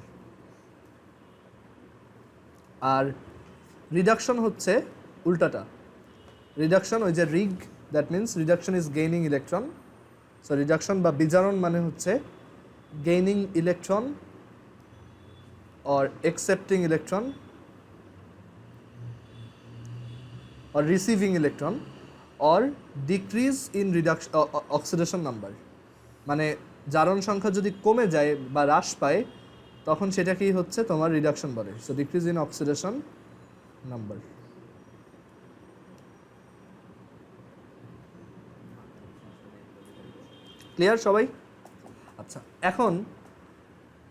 আর রিডাকশন হচ্ছে উল্টাটা, রিডাকশন ওই যে rig, that means reduction is gaining electron. So reduction বা বিজারণ মানে হচ্ছে gaining electron or accepting electron or receiving electron or decrease in reduction oxidation number, মানে জারণ সংখ্যা যদি কমে যায় বা হ্রাস পায় তখন সেটাকেই হচ্ছে তোমার রিডাকশন বলে। So decrease in oxidation number. Clear সবাই? আচ্ছা এখন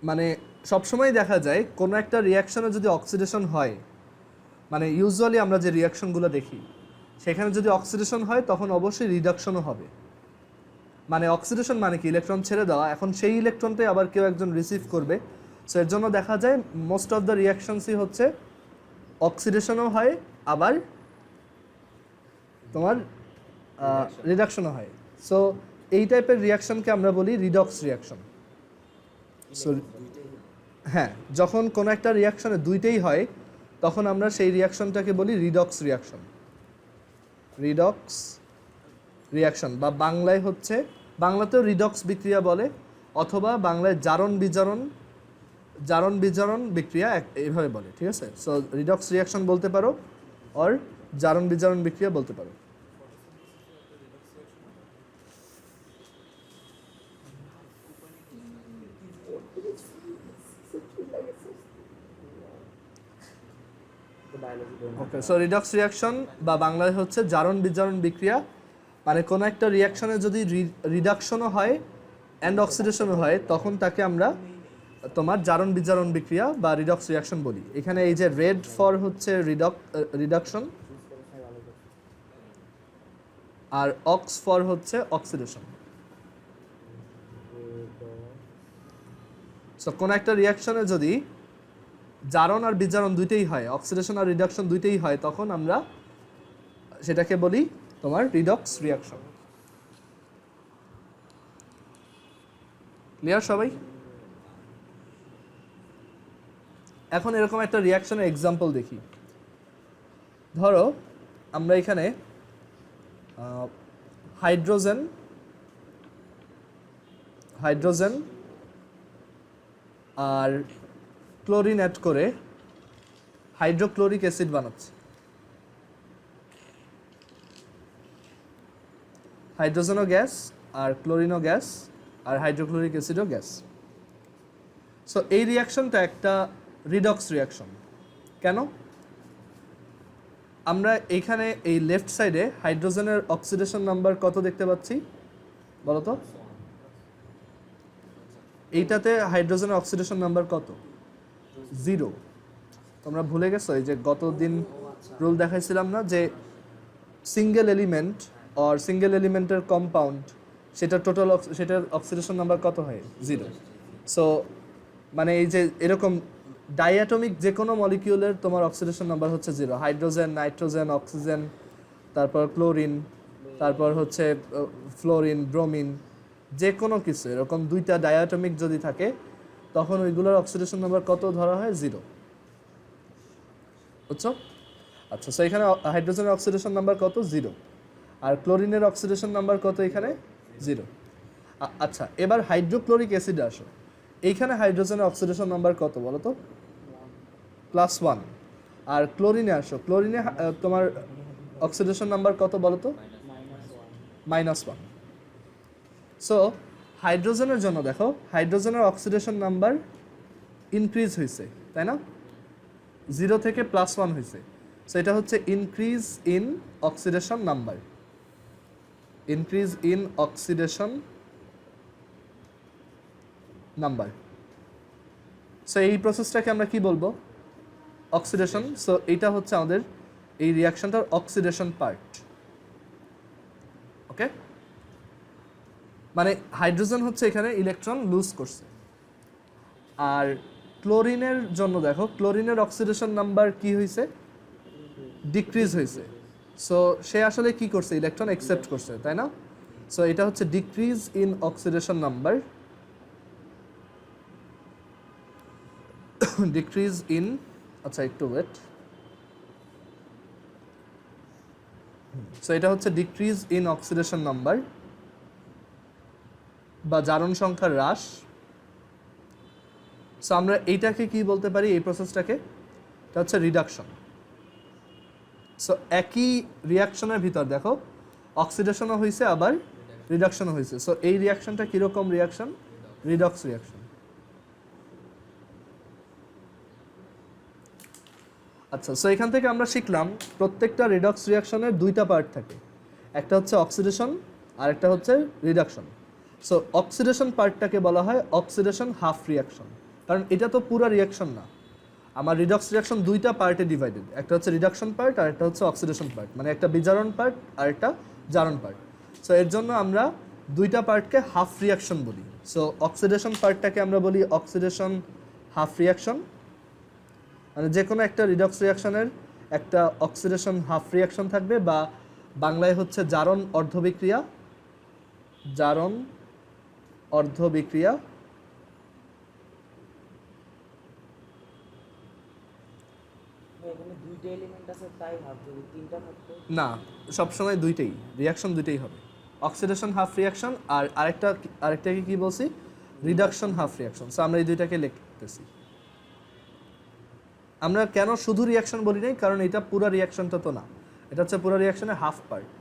মানে সবসময় দেখা যায় কোনো একটা রিয়াকশনে যদি অক্সিডেশন হয়, মানে ইউজুয়ালি আমরা যে রিয়াকশনগুলো দেখি সেখানে যদি অক্সিডেশন হয় তখন অবশ্যই রিডাকশনও হবে। মানে অক্সিডেশন মানে কি ইলেকট্রন ছেড়ে দেওয়া, এখন সেই ইলেকট্রনটাই আবার কেউ একজন রিসিভ করবে। সো এর জন্য দেখা যায় মোস্ট অফ দ্য রিয়াকশনসই হচ্ছে অক্সিডেশনও হয় আবার তোমার রিডাকশনও হয়। সো এই টাইপের রিয়াকশনকে আমরা বলি রিডক্স রিয়াকশন। সো হ্যাঁ, যখন কোনো একটা রিয়াকশনে দুইটাই হয় তখন আমরা সেই রিয়াকশনটাকে বলি রিডক্স রিয়াকশন। রিডক্স রিয়াকশন বা বাংলায় হচ্ছে, বাংলাতেও রিডক্স বিক্রিয়া বলে অথবা বাংলায় জারণ বিজারণ বিক্রিয়া এইভাবে বলে, ঠিক আছে? সো রিডক্স রিয়াকশন বলতে পারো অর জারণ বিজারণ বিক্রিয়া বলতে পারো। ওকে, সো রিডক্স রিয়াকশন বা বাংলায় হচ্ছে জারণ বিজারণ বিক্রিয়া, মানে কোনো একটা রিয়াকশনে যদি রিডাকশনও হয় অ্যান্ড অক্সিডেশনও হয় তখন তাকে আমরা তোমার জারণ বিজারণ বিক্রিয়া বা রিডক্স রিয়াকশন বলি। এখানে এই যে রেড ফর হচ্ছে রিডাকশন আর অক্স ফর হচ্ছে অক্সিডেশন। সো কোনো একটা রিয়াকশনে যদি জারণ আর বিজারণ দুইটাই হয়, অক্সিডেশন আর রিডাকশন দুইটাই হয়, তখন আমরা সেটাকে বলি তোমার রিডক্স রিয়াকশন। ক্লিয়ার সবাই? এখন এরকম একটা রিয়াকশনের এক্সাম্পল দেখি। ধরো আমরা এখানে হাইড্রোজেন আর ক্লোরিন অ্যাড করে হাইড্রোক্লোরিক অ্যাসিড বানাচ্ছি। হাইড্রোজেনও গ্যাস আর ক্লোরিনও গ্যাস আর হাইড্রোক্লোরিক অ্যাসিডও গ্যাস। সো এই রিয়াকশনটা একটা রিডক্স রিয়াকশন। কেন? আমরা এইখানে এই লেফট সাইডে হাইড্রোজেনের অক্সিডেশন নাম্বার কত দেখতে পাচ্ছি বলো তো? এইটাতে হাইড্রোজেনের অক্সিডেশন নাম্বার কত? 0। তোমরা ভুলে গেছো এই যে গত দিন রুল দেখাইছিলাম না যে সিঙ্গেল এলিমেন্ট আর সিঙ্গেল এলিমেন্টের কম্পাউন্ড সেটা টোটাল সেটার অক্সিডেশন নাম্বার কত হয়? 0। সো মানে এই যে এরকম ডাইঅ্যাটমিক যে কোনো মলিকিউলের তোমার অক্সিডেশন নাম্বার হচ্ছে 0। হাইড্রোজেন, নাইট্রোজেন, অক্সিজেন, তারপর ক্লোরিন, তারপর হচ্ছে ফ্লোরিন, ব্রোমিন, যে কোনো কিছু এরকম দুইটা ডায়াটমিক যদি থাকে তখন ওইগুলোর অক্সিডেশন নাম্বার কত ধরা হয় 0, বুঝছো? আচ্ছা, সো এখানে হাইড্রোজেনের অক্সিডেশন নাম্বার কত 0, আর ক্লোরিনের অক্সিডেশন নাম্বার কত এখানে 0। আচ্ছা, এবার হাইড্রোক্লোরিক অ্যাসিডে আসো। এইখানে হাইড্রোজেনের অক্সিডেশন নাম্বার কত বলো তো? +1। আর ক্লোরিনে আসো, ক্লোরিনে তোমার অক্সিডেশন নাম্বার কত বলো তো? -1। সো হাইড্রোজেনের জন্য দেখো, হাইড্রোজেনের অক্সিডেশন নাম্বার ইনক্রিজ হয়েছে, তাই না? 0 থেকে +1 হয়েছে। সো এটা হচ্ছে increase in oxidation number, increase in oxidation number. So এই প্রসেসটাকে আমরা কি বলবো? অক্সিডেশন। সো এটা হচ্ছে আমাদের এই রিয়াকশনটার অক্সিডেশন পার্ট। ওকে, মানে হাইড্রোজেন হচ্ছে এখানে ইলেকট্রন লুজ করছে। আর ক্লোরিনের জন্য দেখো, ক্লোরিনের অক্সিডেশন নাম্বার কি হয়েছে? ডিক্রিজ হয়েছে। সো সে আসলে কি করছে? ইলেকট্রন অ্যাকসেপ্ট করছে, তাই না? সো এটা হচ্ছে decrease in oxidation number, decrease in, আচ্ছা একটু ওয়েট। সো এটা হচ্ছে ডিক্রিজ ইন অক্সিডেশন নাম্বার বা জারণ সংখ্যার হ্রাস। সো আমরা এইটাকে কি বলতে পারি? এই প্রসেসটাকে, এটা হচ্ছে রিডাকশন। সো একই রিয়াকশনের ভিতর দেখো অক্সিডেশনও হয়েছে আবার রিডাকশনও হয়েছে। সো এই রিয়াকশনটা কীরকম রিয়াকশন? Redox reaction. আচ্ছা, সো এখান থেকে আমরা শিখলাম প্রত্যেকটা রিডক্স রিয়াকশনের দুইটা পার্ট থাকে, একটা হচ্ছে অক্সিডেশন আর একটা হচ্ছে রিডাকশন। সো অক্সিডেশন পার্টটাকে বলা হয় অক্সিডেশন হাফ রিয়াকশন, কারণ এটা তো পুরো রিয়াকশন না। আমার রিডক্স রিয়াকশন দুইটা পার্টে ডিভাইডেড, একটা হচ্ছে রিডাকশন পার্ট আর একটা হচ্ছে অক্সিডেশন পার্ট, মানে একটা বিজারণ পার্ট আর একটা জারণ পার্ট। সো এর জন্য আমরা দুইটা পার্টকে হাফ রিয়াকশন বলি। সো অক্সিডেশন পার্টটাকে আমরা বলি অক্সিডেশন হাফ রিয়াকশন, মানে যে কোনো একটা রিডক্স রিয়াকশনের একটা অক্সিডেশন হাফ রিয়াকশন থাকবে, বা বাংলায় হচ্ছে জারণ অর্ধবিক্রিয়া, জারণ অর্ধবিক্রিয়া। না, সবসময় দুইটাই রিয়াকশন, দুইটাই হবে। অক্সিডেশন হাফ রিয়াকশন আর আরেকটাকে কি বলছি? Reduction half reaction. সো আমরা এই দুইটাকে লিখতেছি। আমরা কেন শুধু রিয়াকশন বলি নাই? কারণ এটা পুরো রিয়াকশনটা তো না, এটা হচ্ছে পুরো রিয়াকশনের হাফ পার্ট।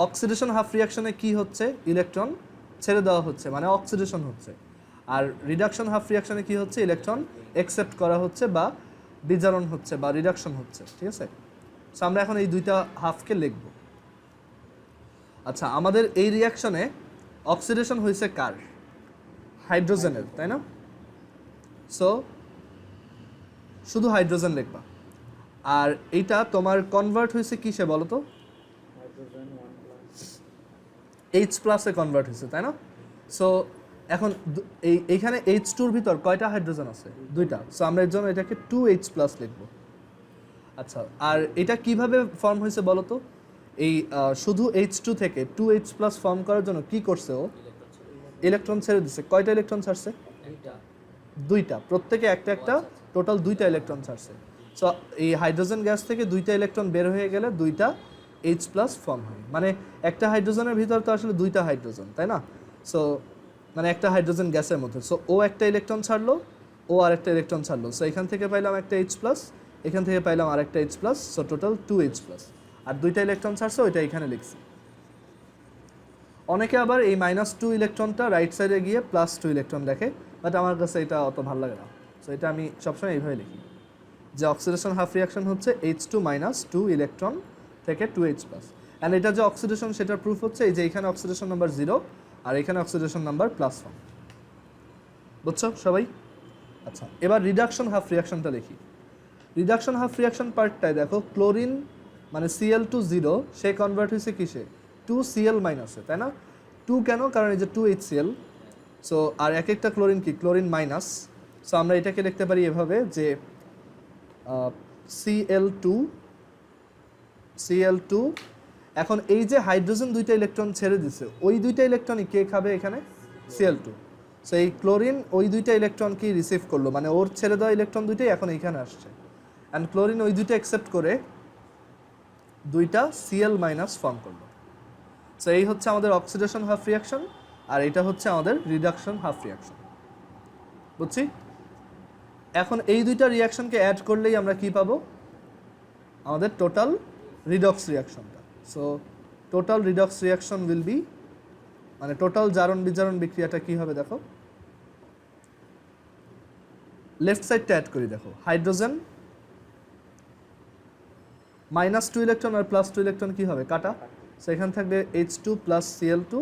অক্সিডেশন হাফ রিয়াকশনে কি হচ্ছে? ইলেকট্রন ছেড়ে দেওয়া হচ্ছে, মানে অক্সিডেশন হচ্ছে। আর রিডাকশন হাফ রিয়াকশনে কি হচ্ছে? ইলেকট্রন অ্যাকসেপ্ট করা হচ্ছে বা বিজারণ হচ্ছে বা রিডাকশন হচ্ছে, ঠিক আছে? সো আমরা এখন এই দুইটা হাফকে লিখব। আচ্ছা, আমাদের এই রিয়াকশনে অক্সিডেশন হয়েছে কার? হাইড্রোজেনের, তাই না? সো শুধু হাইড্রোজেন লিখবা। আর এইটা তোমার কনভার্ট হয়েছে কিসে বলো তো? H+ কনভার্ট হয়েছে, তাই না? সো এখন এইখানে H2-র ভিতর কয়টা হাইড্রোজেন আছে? দুইটা। সো আমরা এর জন্য এটাকে 2H+ লিখব। আচ্ছা, আর এটা কিভাবে ফর্ম হয়েছে বলো তো? এই শুধু H2 থেকে 2H+ ফর্ম করার জন্য কি করছে ও? ইলেকট্রন ছেড়ে দিচ্ছে। কয়টা ইলেকট্রন ছাড়ছে? দুইটা। প্রত্যেকে একটা একটা, টোটাল দুইটা ইলেকট্রন ছাড়ছে। সো এই হাইড্রোজেন গ্যাস থেকে দুইটা ইলেকট্রন বের হয়ে গেলে দুইটা H+ ফর্ম হয়। মানে একটা হাইড্রোজেনের ভিতর তো আসলে দুইটা হাইড্রোজেন, তাই না? সো মানে একটা হাইড্রোজেন গ্যাসের মধ্যে। সো ও একটা ইলেকট্রন ছাড়লো, ও আরেকটা ইলেকট্রন ছাড়লো। সো এখান থেকে পাইলাম একটা H+, এখান থেকে পাইলাম আরেকটা H+, সো টোটাল 2H+। আর দুইটা ইলেকট্রন ছাড়ছে, ওইটা এখানে লিখছি। অনেকে আবার এই -2 ইলেকট্রনটা রাইট সাইডে গিয়ে +2 ইলেকট্রন লেখে, বাট আমার কাছে এটা অত ভালো লাগে না। সো এটা আমি সবসময় এইভাবে লিখি যে অক্সিডেশন হাফ রিয়াকশন হচ্ছে H2 - 2 ইলেকট্রন থেকে 2H+। অ্যান্ড এটা যে অক্সিডেশন সেটার প্রুফ হচ্ছে এই যে এখানে অক্সিডেশন নাম্বার 0 আর এখানে অক্সিডেশন নাম্বার +1। বুঝছো সবাই? আচ্ছা, এবার রিডাকশন হাফ রিয়াকশনটা দেখি। রিডাকশন হাফ রিয়াকশন পার্টটায় দেখো ক্লোরিন মানে Cl2 সে কনভার্ট হয়েছে কিসে? 2Cl-, তাই না? 2 কেন? কারণ এই যে 2HCl। সো আর এক একটা ক্লোরিন কি? Chlorine minus. সো আমরা এটাকে লিখতে পারি এভাবে যে Cl2 এখন এই যে হাইড্রোজেন দুইটা ইলেকট্রন ছেড়ে দিছে, ওই দুইটা ইলেকট্রনই কে খাবে এখানে? Cl2। সো এই ক্লোরিন ওই দুইটা ইলেকট্রনকেই রিসিভ করলো, মানে ওর ছেড়ে দেওয়া ইলেকট্রন দুইটাই এখন এইখানে আসছে, অ্যান্ড ক্লোরিন ওই দুইটা অ্যাকসেপ্ট করে দুইটা Cl মাইনাস ফর্ম করলো। সো এই হচ্ছে আমাদের অক্সিডেশন হাফ রিয়াকশন, আর এটা হচ্ছে আমাদের রিডাকশন হাফ রিয়াকশন। বুঝছি? এখন এই দুইটা রিয়াকশনকে অ্যাড করলেই আমরা কি পাবো? আমাদের টোটাল রিডক্স রিয়াকশনটা। So total redox reaction will be, মানে টোটাল জারণ বিজারণ বিক্রিয়াটা কি হবে দেখো, লেফট সাইডটা অ্যাড করি। দেখো হাইড্রোজেন -2 ইলেকট্রন আর +2 ইলেকট্রন কি হবে? কাটা। সো এখানে থাকবে H2 প্লাস Cl2,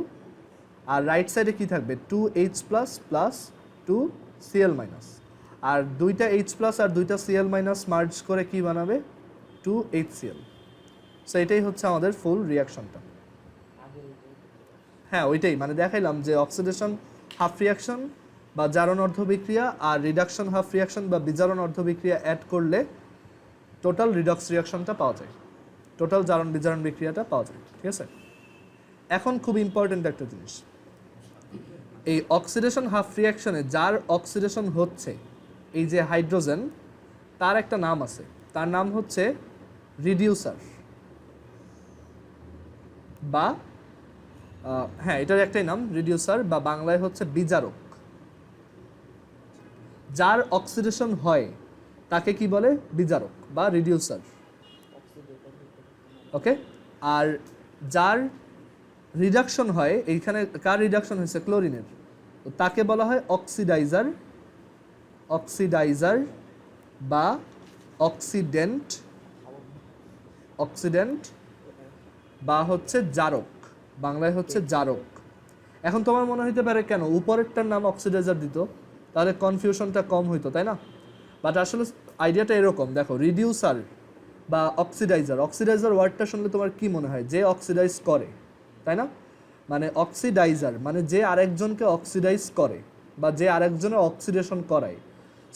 আর রাইট সাইডে কি থাকবে? 2H plus plus 2Cl minus, আর দুইটা H প্লাস আর দুইটা Cl মাইনাস মার্জ করে কি বানাবে? 2HCl। সো এটাই হচ্ছে আমাদের ফুল রিয়াকশনটা। হ্যাঁ ওইটাই, মানে দেখাইলাম যে অক্সিডেশন হাফ রিয়াকশন বা জারণ অর্ধ বিক্রিয়া আর রিডাকশন হাফ রিয়াকশন বা বিজারণ অর্ধ বিক্রিয়া অ্যাড করলে টোটাল রিডক্স রিয়াকশনটা পাওয়া যায়, টোটাল জারণ বিজারণ বিক্রিয়াটা পাওয়া যায়। ঠিক আছে, এখন খুব ইম্পর্টেন্ট একটা জিনিস, এই অক্সিডেশন হাফ রিয়াকশনে যার অক্সিডেশন হচ্ছে, এই যে হাইড্রোজেন, তার একটা নাম আছে, তার নাম হচ্ছে রিডিউসার, বা হ্যাঁ এটার একটাই নাম রিডিউসার, বা বাংলায় হচ্ছে বিজারক। যার অক্সিডেশন হয় তাকে কি বলে? বিজারক বা রিডিউসার। ওকে, আর যার রিডাকশন হয়, এইখানে কার রিডাকশন হয়েছে? ক্লোরিনের, তো তাকে বলা হয় অক্সিডাইজার, অক্সিডাইজার বা অক্সিডেন্ট, অক্সিডেন্ট বা হচ্ছে জারক, বাংলায় হচ্ছে জারক। এখন তোমার মনে হইতে পারে কেন উপরেরটার নাম অক্সিডাইজার দিত, তাহলে কনফিউশনটা কম হইতো, তাই না? বাট আসলে আইডিয়াটা এরকম, দেখো রিডিউসার বা অক্সিডাইজার, অক্সিডাইজার ওয়ার্ডটা শুনলে তোমার কি মনে হয়? যে অক্সিডাইজ করে, তাই না? মানে অক্সিডাইজার মানে যে আরেকজনকে অক্সিডাইজ করে বা যে আরেকজনের অক্সিডেশন করায়।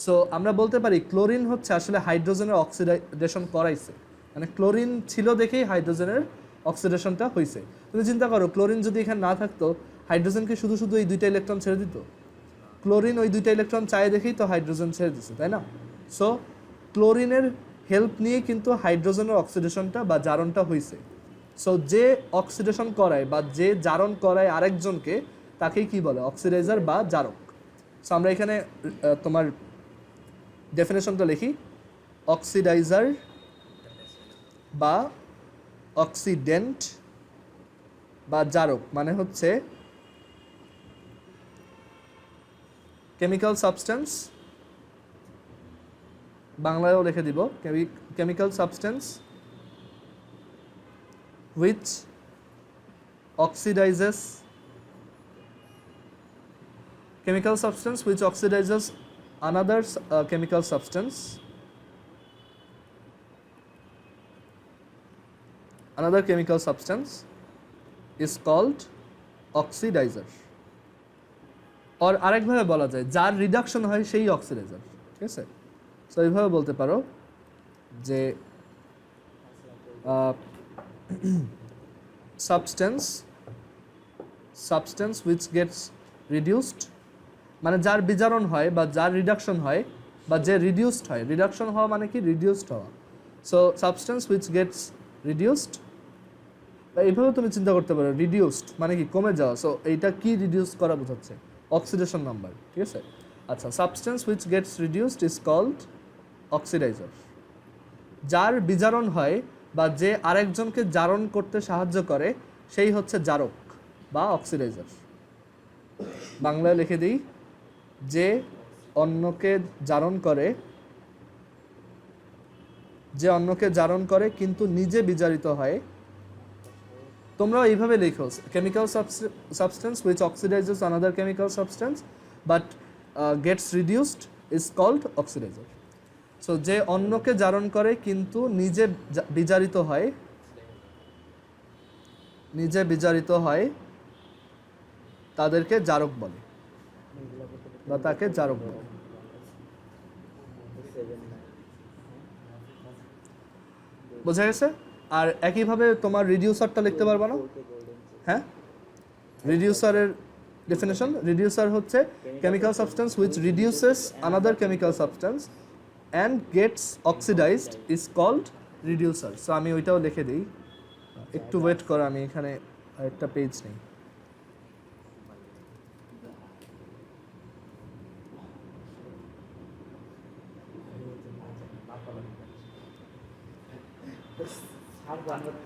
সো আমরা বলতে পারি ক্লোরিন হচ্ছে আসলে হাইড্রোজেনের অক্সিডেশন করাইছে, মানে ক্লোরিন ছিল দেখেই হাইড্রোজেনের অক্সিডেশনটা হয়েছে। তুমি চিন্তা করো, ক্লোরিন যদি এখানে না থাকতো, হাইড্রোজেনকে শুধু শুধু এই দুইটা ইলেকট্রন ছেড়ে দিত? ক্লোরিন ওই দুইটা ইলেকট্রন চায় দেখেই তো হাইড্রোজেন ছেড়ে দিচ্ছে, তাই না? সো ক্লোরিনের হেল্প নিয়ে কিন্তু হাইড্রোজেনের অক্সিডেশনটা বা জারণটা হয়েছে। সো যে অক্সিডেশন করায় বা যে জারণ করায় আরেকজনকে, তাকেই কি বলে? অক্সিডাইজার বা জারক। সো আমরা এখানে তোমার ডেফিনেশনটা লিখি, অক্সিডাইজার বা অক্সিডেন্ট বা জারক মানে হচ্ছে কেমিক্যাল সাবস্টেন্স, বাংলায়ও লিখে দিব, chemical substance which oxidizes, chemical substance which oxidizes another chemical substance, another chemical substance is called oxidizer, or আরেকভাবে বলা যায় যার রিডাকশন হয় সেই অক্সিডাইজার। ঠিক আছে, সো এইভাবে বলতে পারো যে substance which gets reduced, মানে যার বিজারণ হয় বা যার রিডাকশন হয় বা যে রিডিউসড হয়, রিডাকশন হওয়া মানে কি? রিডিউসড হওয়া। So substance which gets reduced, এইভাবে তুমি চিন্তা করতে পারো, রিডিউসড মানে কি? কমে যাওয়া। সো এইটা কি রিডিউস করা বোঝাচ্ছে? Oxidation number. ঠিক আছে, আচ্ছা, substance which gets reduced is called oxidizer। যার বিজারণ হয় বা যে আরেকজনকে জারণ করতে সাহায্য করে সেই হচ্ছে জারক বা অক্সিডাইজার। বাংলায় লিখে দিই, যে অন্যকে জারণ করে, যে অন্যকে জারণ করে কিন্তু নিজে বিজারিত হয়। তোমরাও এইভাবে লিখো, chemical substance which oxidizes another chemical substance but gets reduced is called oxidizer। So যে অন্যকে জারণ করে কিন্তু নিজে বিজারিত হয়, নিজে বিজারিত হয়, তাদেরকে জারক বলে বা তাকে জারক বলে। বোঝা গেছে? আর একইভাবে তোমার রিডিউসারটা লিখতে পারবা না? হ্যাঁ, রিডিউসারের ডেফিনেশন, রিডিউসার হচ্ছে chemical substance which reduces another chemical substance and gets oxidised is called reducer. So আমি ওইটাও লিখে দিই, একটু ওয়েট করো, আমি এখানে একটা পেজ নেই।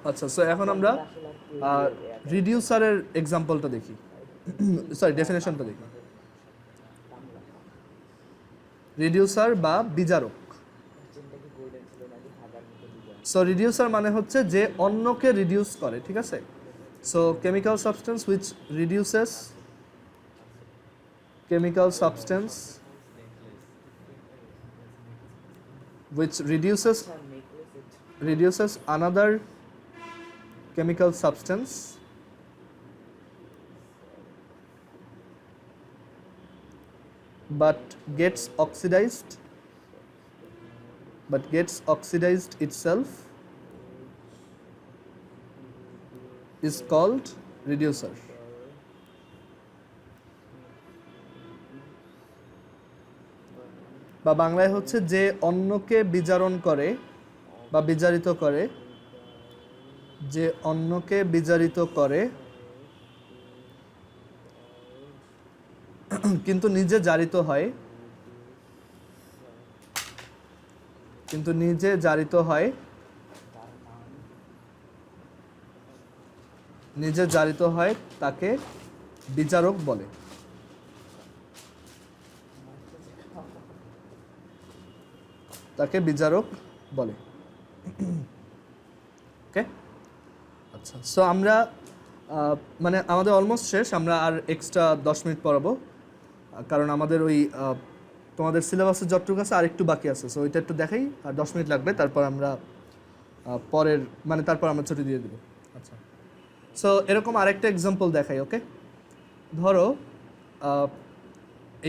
আচ্ছা, সো এখন আমরা রিডিউসারের এক্সাম্পলটা দেখি, সরি ডেফিনেশনটা দেখি। রিডিউসার বা বিজারক। সো রিডিউসার মানে হচ্ছে যে অন্যকে রিডিউস করে, ঠিক আছে? So chemical substance which reduces, chemical substance which reduces another chemical substance but gets oxidized itself is called reducer. বা বাংলায় হচ্ছে যে অন্যকে বিজারণ করে বা বিজারিত করে, যে অন্যকে বিজারিত করে কিন্তু নিজে জারিত হয়, কিন্তু নিজে জারিত হয়, নিজে জারিত হয় তাকে বিচারক বলে। তাকে বিচারক বলে। ওকে, আচ্ছা। সো আমরা মানে আমাদের অলমোস্ট শেষ, আমরা আর এক্সট্রা 10 মিনিট পড়াবো, কারণ আমাদের ওই তোমাদের সিলেবাসের যতটুকু আছে আর একটু বাকি আছে। সো ওইটা একটু দেখাই, আর 10 মিনিট লাগবে, তারপর আমরা পরের মানে তারপর আমরা ছুটি দিয়ে দেবো। আচ্ছা, সো এরকম আরেকটা এক্সাম্পল দেখাই। ওকে, ধরো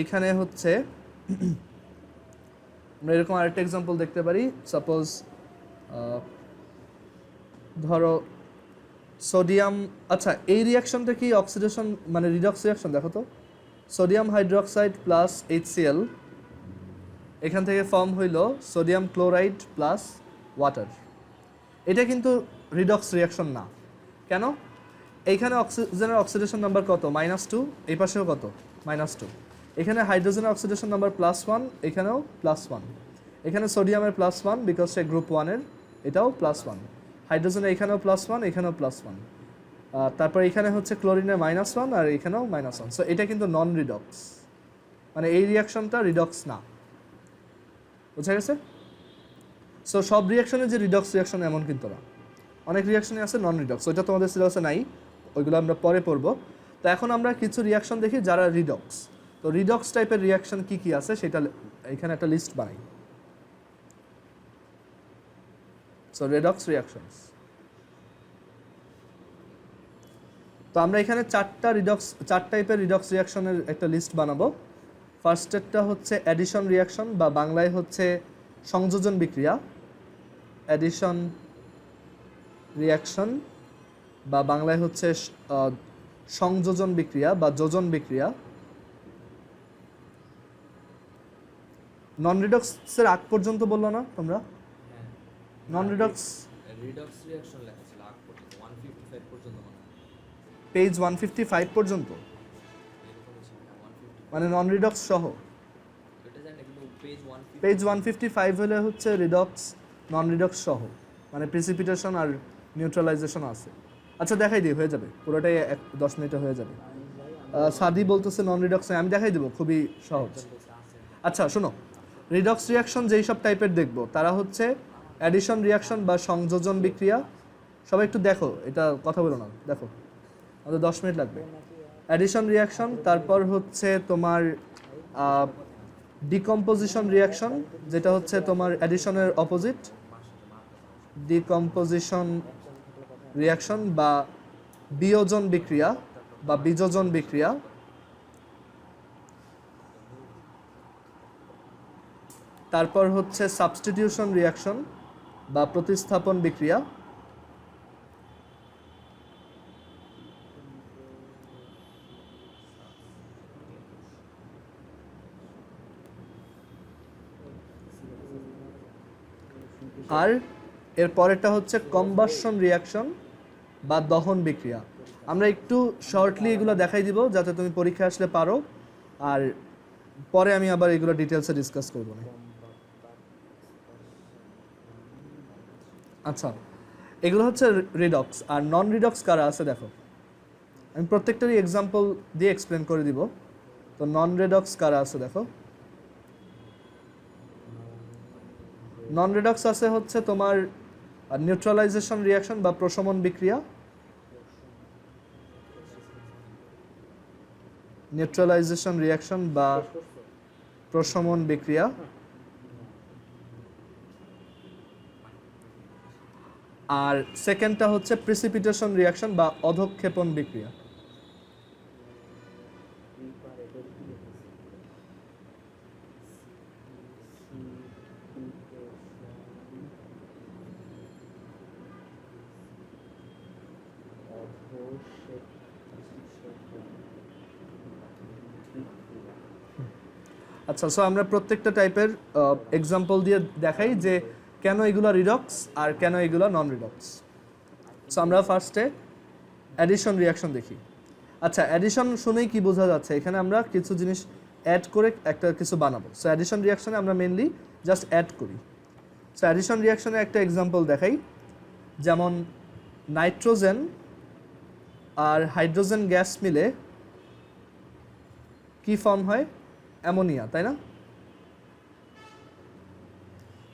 এইখানে হচ্ছে আমরা এরকম আরেকটা এক্সাম্পল দেখতে পারি। সাপোজ ধরো সোডিয়াম, আচ্ছা এই রিয়াকশনটা কি অক্সিডেশন মানে রিডক্স রিয়াকশন? দেখো তো, সোডিয়াম হাইড্রোক্সাইড প্লাস HCl, এখান থেকে ফর্ম হইল সোডিয়াম ক্লোরাইড প্লাস ওয়াটার। এটা কিন্তু রিডক্স রিয়াকশন না। কেন? এইখানে অক্সিজেনের অক্সিডেশন নাম্বার কত? -2, এই পাশেও কত? -2। এখানে হাইড্রোজেনের অক্সিডেশন নাম্বার +1, এখানেও +1। এখানে সোডিয়ামের +1 বিকজ সে গ্রুপ 1-এর, এটাও +1। হাইড্রোজেনের এখানেও +1, এখানেও +1। তারপর এখানে হচ্ছে ক্লোরিনের -1 আর এখানেও -1। সো এটা কিন্তু নন রিডক্স, মানে এই রিয়াকশনটা রিডক্স না। বুঝা গেছে? সো সব রিয়াকশনে যে রিডক্স রিয়াকশন এমন কিন্তু না, অনেক রিয়াকশনই আছে নন রিডক্স, ওইটা তোমাদের সিলেবাসে নাই, ওইগুলো আমরা পরে পড়বো। তো এখন আমরা কিছু রিয়াকশন দেখি যারা রিডক্স। তো রিডক্স টাইপের রিয়াকশন কি কি আছে সেটা এখানে একটা লিস্ট বানাই। সো রিডক্স রিয়াকশনস, তো আমরা এখানে 4 টাইপের রিডক্স রিয়াকশনের একটা লিস্ট বানাবো। ফার্স্টেরটা হচ্ছে অ্যাডিশন রিয়াকশন বা বাংলায় হচ্ছে সংযোজন বিক্রিয়া। অ্যাডিশন রিয়াকশন বা বাংলায় হচ্ছে সংযোজন বিক্রিয়া বা যোজন বিক্রিয়া। নন রিডক্সের আগ পর্যন্ত বললো না তোমরা? নন রিডক্স রিয়াকশন লেখা ছিল আগ পর্যন্ত 155 পর্যন্ত, পেজ 155 পর্যন্ত, মানে নন রিডক্স সহ। এটা জানি কিন্তু পেজ 155 হলে হচ্ছে রিডক্স, নন রিডক্স সহ, মানে প্রিসিপিটেশন আর নিউট্রালাইজেশন আছে। আচ্ছা দেখাই দিই, হয়ে যাবে পুরোটাই 10 মিনিটে হয়ে যাবে। সাদি বলতেছে নন রিডক্স, আমি দেখাই দেবো, খুবই সহজ। আচ্ছা শোনো, রিডক্স রিয়াকশন যেই সব টাইপের দেখবো তারা হচ্ছে অ্যাডিশন রিয়াকশন বা সংযোজন বিক্রিয়া। সবাই একটু দেখো, এটা কথা বলো না, দেখো আমাদের 10 মিনিট লাগবে। অ্যাডিশন রিয়াকশন, তারপর হচ্ছে তোমার ডিকম্পোজিশন রিয়াকশন, যেটা হচ্ছে তোমার অ্যাডিশনের অপোজিট, ডিকম্পোজিশন রিয়াকশন বা বিয়োজন বিক্রিয়া বা বিযোজন বিক্রিয়া। তারপর হচ্ছে সাবস্টিটিউশন রিয়াকশন বা প্রতিস্থাপন বিক্রিয়া। আর এর পরেরটা হচ্ছে কম্বাসন রিয়াকশন বা দহন বিক্রিয়া। আমরা একটু শর্টলি এগুলো দেখাই দিব যাতে তুমি পরীক্ষা আসলে পারো, আর পরে আমি আবার এগুলো ডিটেলসে ডিসকাস করব না। আচ্ছা, এগুলো হচ্ছে রিডক্স। আর নন রিডক্স কারা আছে দেখো, আমি প্রত্যেকটারই এক্সাম্পল দিয়ে এক্সপ্লেন করে দিব। তো নন রিডক্স কারা আছে দেখো, নন রিডক্স আছে হচ্ছে তোমার নিউট্রালাইজেশন রিয়াকশন বা প্রশমন বিক্রিয়া, নিউট্রালাইজেশন রিয়াকশন বা প্রশমন বিক্রিয়া। আর সেকেন্ডটা হচ্ছে প্রিসিপিটেশন রিয়াকশন বা অধক্ষেপণ বিক্রিয়া। আচ্ছা, সো আমরা প্রত্যেকটা টাইপের এক্সাম্পল দিয়ে দেখাই যে কেন এগুলো রিডক্স আর কেন এগুলো নন রিডক্স। সো আমরা ফার্স্টে অ্যাডিশন রিয়াকশন দেখি। আচ্ছা, অ্যাডিশন শুনেই কি বোঝা যাচ্ছে, এখানে আমরা কিছু জিনিস অ্যাড করে একটা কিছু বানাবো। সো অ্যাডিশন রিয়াকশনে আমরা মেনলি জাস্ট অ্যাড করি। সো অ্যাডিশন রিয়াকশনে একটা এক্সাম্পল দেখাই, যেমন নাইট্রোজেন আর হাইড্রোজেন গ্যাস মিলে কি ফর্ম হয়, অ্যামোনিয়া, তাই না?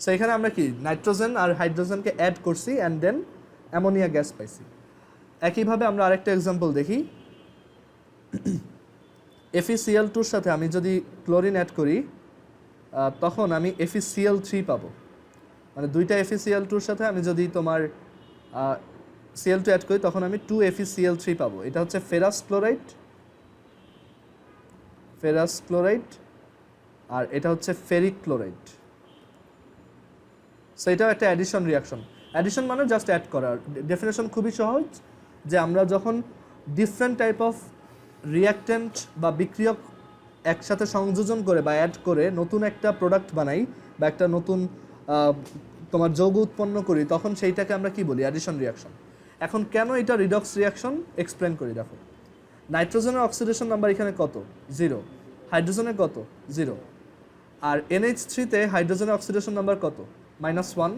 সো এখানে আমরা কি নাইট্রোজেন আর হাইড্রোজেনকে অ্যাড করছি অ্যান্ড দেন অ্যামোনিয়া গ্যাস পাইছি। একইভাবে আমরা আরেকটা এক্সাম্পল দেখি, FeCl2 সাথে আমি যদি ক্লোরিন অ্যাড করি তখন আমি FeCl3 পাবো। মানে দুইটা FeCl2 সাথে আমি যদি তোমার Cl2 অ্যাড করি তখন আমি 2FeCl3 পাবো। এটা হচ্ছে ফেরাস ক্লোরাইড আর এটা হচ্ছে ফেরিক ক্লোরাইড। সো এটাও একটা অ্যাডিশন রিয়াকশন। অ্যাডিশন মানে জাস্ট অ্যাড করা। ডেফিনেশন খুবই সহজ, যে আমরা যখন ডিফারেন্ট টাইপ অফ রিয়াক্ট্যান্ট বা বিক্রিয়ক একসাথে সংযোজন করে বা অ্যাড করে নতুন একটা প্রোডাক্ট বানাই বা একটা নতুন তোমার যৌগ উৎপন্ন করি, তখন সেইটাকে আমরা কি বলি, অ্যাডিশন রিয়াকশন। এখন কেন এটা রিডক্স রিয়াকশন এক্সপ্লেন করি। দেখো, নাইট্রোজেনের অক্সিডেশন নাম্বার এখানে কত, 0। হাইড্রোজেনের কত, 0। আর NH3-তে হাইড্রোজেনের অক্সিডেশন নাম্বার কত, -1।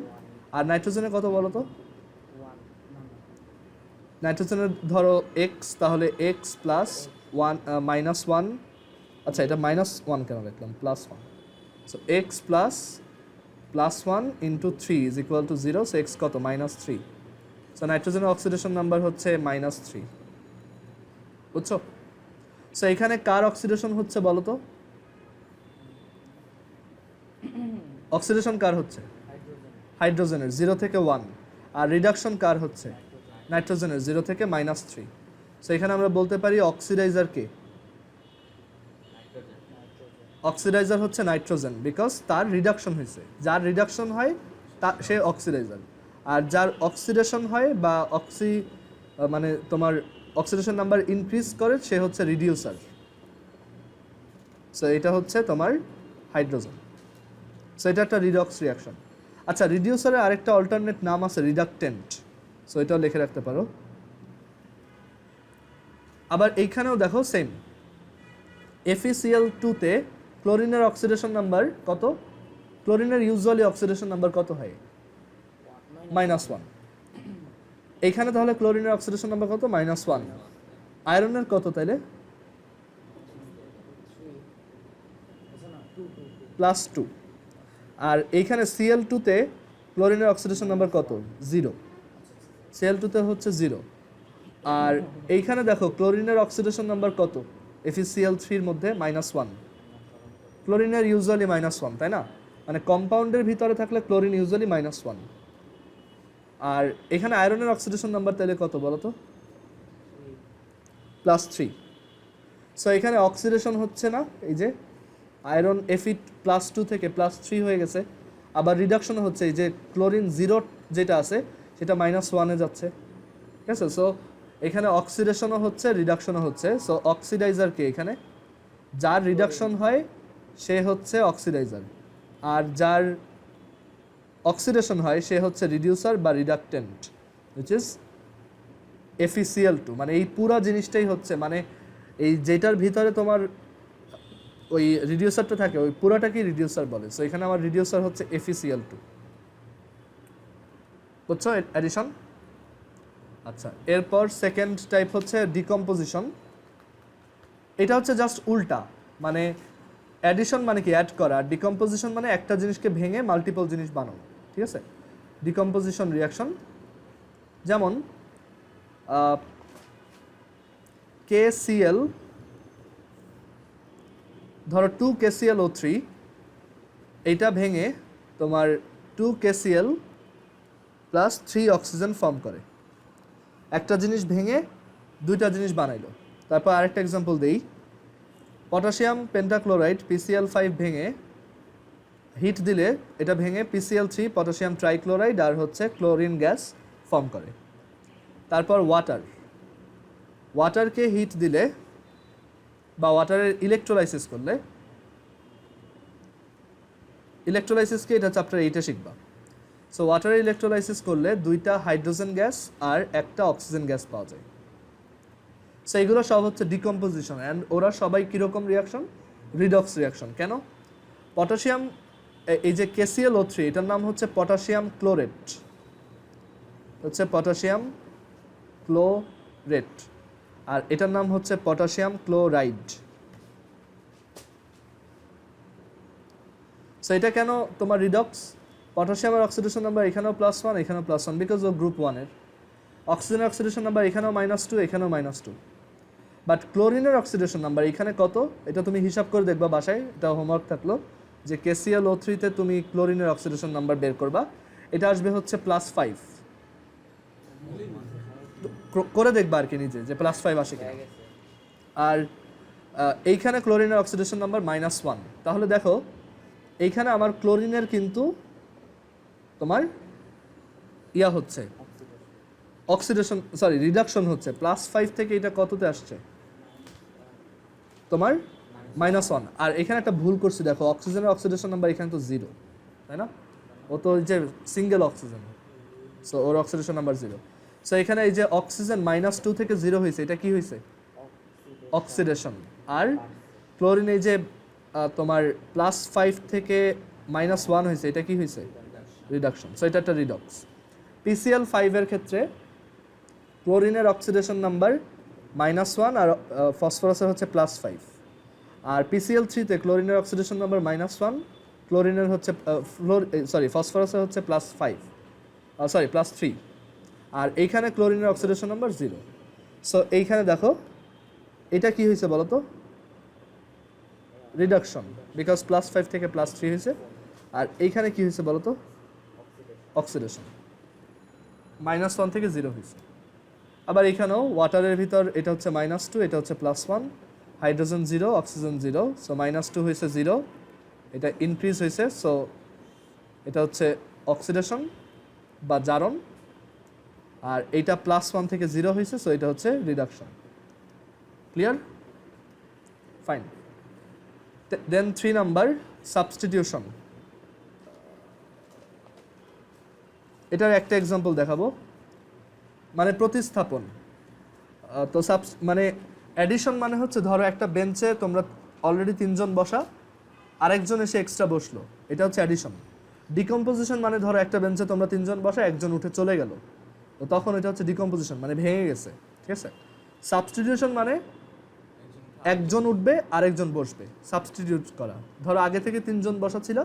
আর নাইট্রোজেনের কত বলো তো, নাইট্রোজেনের ধরো x, তাহলে x প্লাস 1 -1। আচ্ছা, এটা -1 কেন লিখলাম, +1। So x plus 1 into 3 is equal to 0। So x কত, -3। সো নাইট্রোজেনের অক্সিডেশন নাম্বার হচ্ছে -3, বুঝছো? সো এখানে কার অক্সিডেশন হচ্ছে বলো তো, অক্সিডেশন কার হচ্ছে, হাইড্রোজেনের 0 থেকে 1। আর রিডাকশন কার হচ্ছে, নাইট্রোজেনের 0 থেকে -3। সো এখানে আমরা বলতে পারি অক্সিডাইজার কে, অক্সিডাইজার হচ্ছে নাইট্রোজেন, বিকজ তার রিডাকশন হয়েছে। যার রিডাকশন হয় সে অক্সিডাইজার, আর যার অক্সিডেশন হয় বা মানে তোমার অক্সিডেশন নাম্বার ইনক্রিজ করে সে হচ্ছে রিডিউসার। সো এটা হচ্ছে তোমার হাইড্রোজেন। সো এটা একটা রিডক্স রিয়াকশন। আচ্ছা, রিডিউসারের আরেকটা অল্টারনেট নাম আছে রিডাকটেন্ট। সো এটাও লিখে রাখতে পারো। আবার এইখানেও দেখো সেম, FeCl2-তে ক্লোরিনের অক্সিডেশন নাম্বার কত, ক্লোরিনের ইউজুয়ালি অক্সিডেশন নাম্বার কত হয়, -1। এইখানে তাহলে ক্লোরিনের অক্সিডেশন নাম্বার কত, -1। আয়রনের কত তাইলে, +2। আর এইখানে Cl2-তে ক্লোরিনের অক্সিডেশন নাম্বার কত, 0। Cl2-তে হচ্ছে 0। আর এইখানে দেখো ক্লোরিনের অক্সিডেশন নাম্বার কত, FeCl3-র মধ্যে -1। ক্লোরিনের ইউজুয়ালি -1, তাই না? মানে কম্পাউন্ডের ভিতরে থাকলে ক্লোরিন ইউজুয়ালি -1। আর এখানে আয়রনের অক্সিডেশন নাম্বার তাহলে কত বলো তো, +3। সো এখানে অক্সিডেশন হচ্ছে না, এই যে আয়রন Fe+2 থেকে +3 হয়ে গেছে। আবার রিডাকশন হচ্ছে, এই যে ক্লোরিন 0 যেটা আছে সেটা -1-এ যাচ্ছে, ঠিক আছে? সো এখানে অক্সিডেশনও হচ্ছে, রিডাকশনও হচ্ছে। সো অক্সিডাইজার কে, এখানে যার রিডাকশন হয় সে হচ্ছে অক্সিডাইজার, আর যার অক্সিডেশন হয় সে হচ্ছে রিডিউসার বা রিডাকটেন্ট, হুইচ ইজ FeCl2। মানে এই পুরো জিনিসটাই হচ্ছে মানে এই যেটার ভিতরে তোমার ওই রিডিউসারটা থাকে ওই পুরোটাকেই রিডিউসার বলে। সো এখানে আমার রিডিউসার হচ্ছে FeCl2, বুঝছো অ্যাডিশন? আচ্ছা, এরপর সেকেন্ড টাইপ হচ্ছে ডিকম্পোজিশন। এটা হচ্ছে জাস্ট উল্টা, মানে অ্যাডিশন মানে কি অ্যাড করা, আর ডিকম্পোজিশন মানে একটা জিনিসকে ভেঙে মাল্টিপল জিনিস বানানো, ঠিক আছে? ডিকম্পোজিশন রিয়াকশন যেমন KCl, ধরো 2KClO3, এইটা ভেঙে তোমার 2KCl প্লাস 3 অক্সিজেন ফর্ম করে। একটা জিনিস ভেঙে দুইটা জিনিস বানাইলো। তারপর আরেকটা এক্সাম্পল দেই, পটাশিয়াম পেন্টাক্লোরাইড PCl5 ভেঙে হিট দিলে এটা ভেঙে PCl3 পটাশিয়াম ট্রাইক্লোরাইড আর হচ্ছে ক্লোরিন গ্যাস ফর্ম করে। তারপর ওয়াটারকে হিট দিলে বা ওয়াটারের ইলেকট্রোলাইসিস করলে, ইলেকট্রোলাইসিসকে এটা চ্যাপ্টার 8-এ শিখবা। সো ওয়াটারের ইলেকট্রোলাইসিস করলে দুইটা হাইড্রোজেন গ্যাস আর একটা অক্সিজেন গ্যাস পাওয়া যায়। সো এগুলো সব হচ্ছে ডিকম্পোজিশন, অ্যান্ড ওরা সবাই কীরকম রিয়াকশন? Redox reaction. কেন? পটাশিয়াম, এই যে KClO3 এটার নাম হচ্ছে পটাশিয়াম ক্লোরেট, হচ্ছে পটাশিয়াম ক্লোরেট, আর এটার নাম হচ্ছে পটাশিয়াম ক্লোরাইড। সো এটা কেন তোমার রিডক্স? পটাশিয়ামের অক্সিডেশন নাম্বার এখানেও +1 এখানেও +1 বিকজ ও গ্রুপ 1-এর। অক্সিজেনের অক্সিডেশন নাম্বার এখানেও -2 এখানেও -2, বাট ক্লোরিনের অক্সিডেশন নাম্বার এখানে কত এটা তুমি হিসাব করে দেখবা বাসায়, এটা হোমওয়ার্ক থাকলো যে KClO3-তে তুমি ক্লোরিনের অক্সিডেশন নাম্বার বের করবা, এটা আসবে হচ্ছে +5। করে দেখবা আর কি নিজে যে +5 আসে কিনা। আর এইখানে ক্লোরিনের অক্সিডেশন নাম্বার -1, তাহলে দেখো এইখানে আমার ক্লোরিনের কিন্তু তোমার ইয়া হচ্ছে অক্সিডেশন, সরি রিডাকশন হচ্ছে +5 থেকে এটা কততে আসছে তোমার -1। আর এখানে একটা ভুল করছি, দেখো অক্সিজেনের অক্সিডেশন নাম্বার এখানে তো 0, তাই না? ও তো ওই যে সিঙ্গেল অক্সিজেন, সো ওর অক্সিডেশন নাম্বার 0। সো এখানে এই যে অক্সিজেন -2 থেকে 0 হয়েছে, এটা কি হয়েছে? অক্সিডেশন। আর ক্লোরিন এই যে তোমার +5 থেকে -1 হয়েছে, এটা কি হয়েছে? রিডাকশন। সো এটা একটা রিডক্স। PCl5 এর ক্ষেত্রে ক্লোরিনের অক্সিডেশন নাম্বার -1 আর ফসফরাসের হচ্ছে +5। আর PCl3-তে ক্লোরিনের অক্সিডেশন নাম্বার -1, ক্লোরিনের হচ্ছে ফসফরাসের হচ্ছে +5, সরি +3। আর এইখানে ক্লোরিনের অক্সিডেশন নাম্বার 0। সো এইখানে দেখো এটা কি হয়েছে বলো তো? রিডাকশন, বিকজ +5 থেকে +3 হয়েছে। আর এইখানে কি হয়েছে বলো তো? অক্সিডেশন, -1 থেকে 0 হয়েছে। আবার এখানেও ওয়াটারের ভিতর এটা হচ্ছে -2, এটা হচ্ছে +1, হাইড্রোজেন 0 অক্সিজেন 0, সো -2 হয়েছে 0, এটা ইনক্রিজ হয়েছে, সো এটা হচ্ছে অক্সিডেশন বা জারণ। আর এইটা +1 থেকে 0 হয়েছে, সো এটা হচ্ছে রিডাকশন। ক্লিয়ার? ফাইন। দেন 3 নাম্বার সাবস্টিটিউশন। এটার একটা এক্সাম্পল দেখাবো, মানে প্রতিস্থাপন। তো মানে অ্যাডিশন মানে হচ্ছে ধরো একটা বেঞ্চে তোমরা অলরেডি 3 জন বসা, আরেকজন এসে এক্সট্রা বসলো, এটা হচ্ছে অ্যাডিশন। ডিকম্পোজিশন মানে ধরো একটা বেঞ্চে তোমরা 3 জন বসা, একজন উঠে চলে গেল, তো তখন এটা হচ্ছে ডিকম্পোজিশন, মানে ভেঙে গেছে, ঠিক আছে? সাবস্টিটিউশন মানে একজন উঠবে আরেকজন বসবে, সাবস্টিটিউট করা। ধরো আগে থেকে 3 জন বসা ছিল,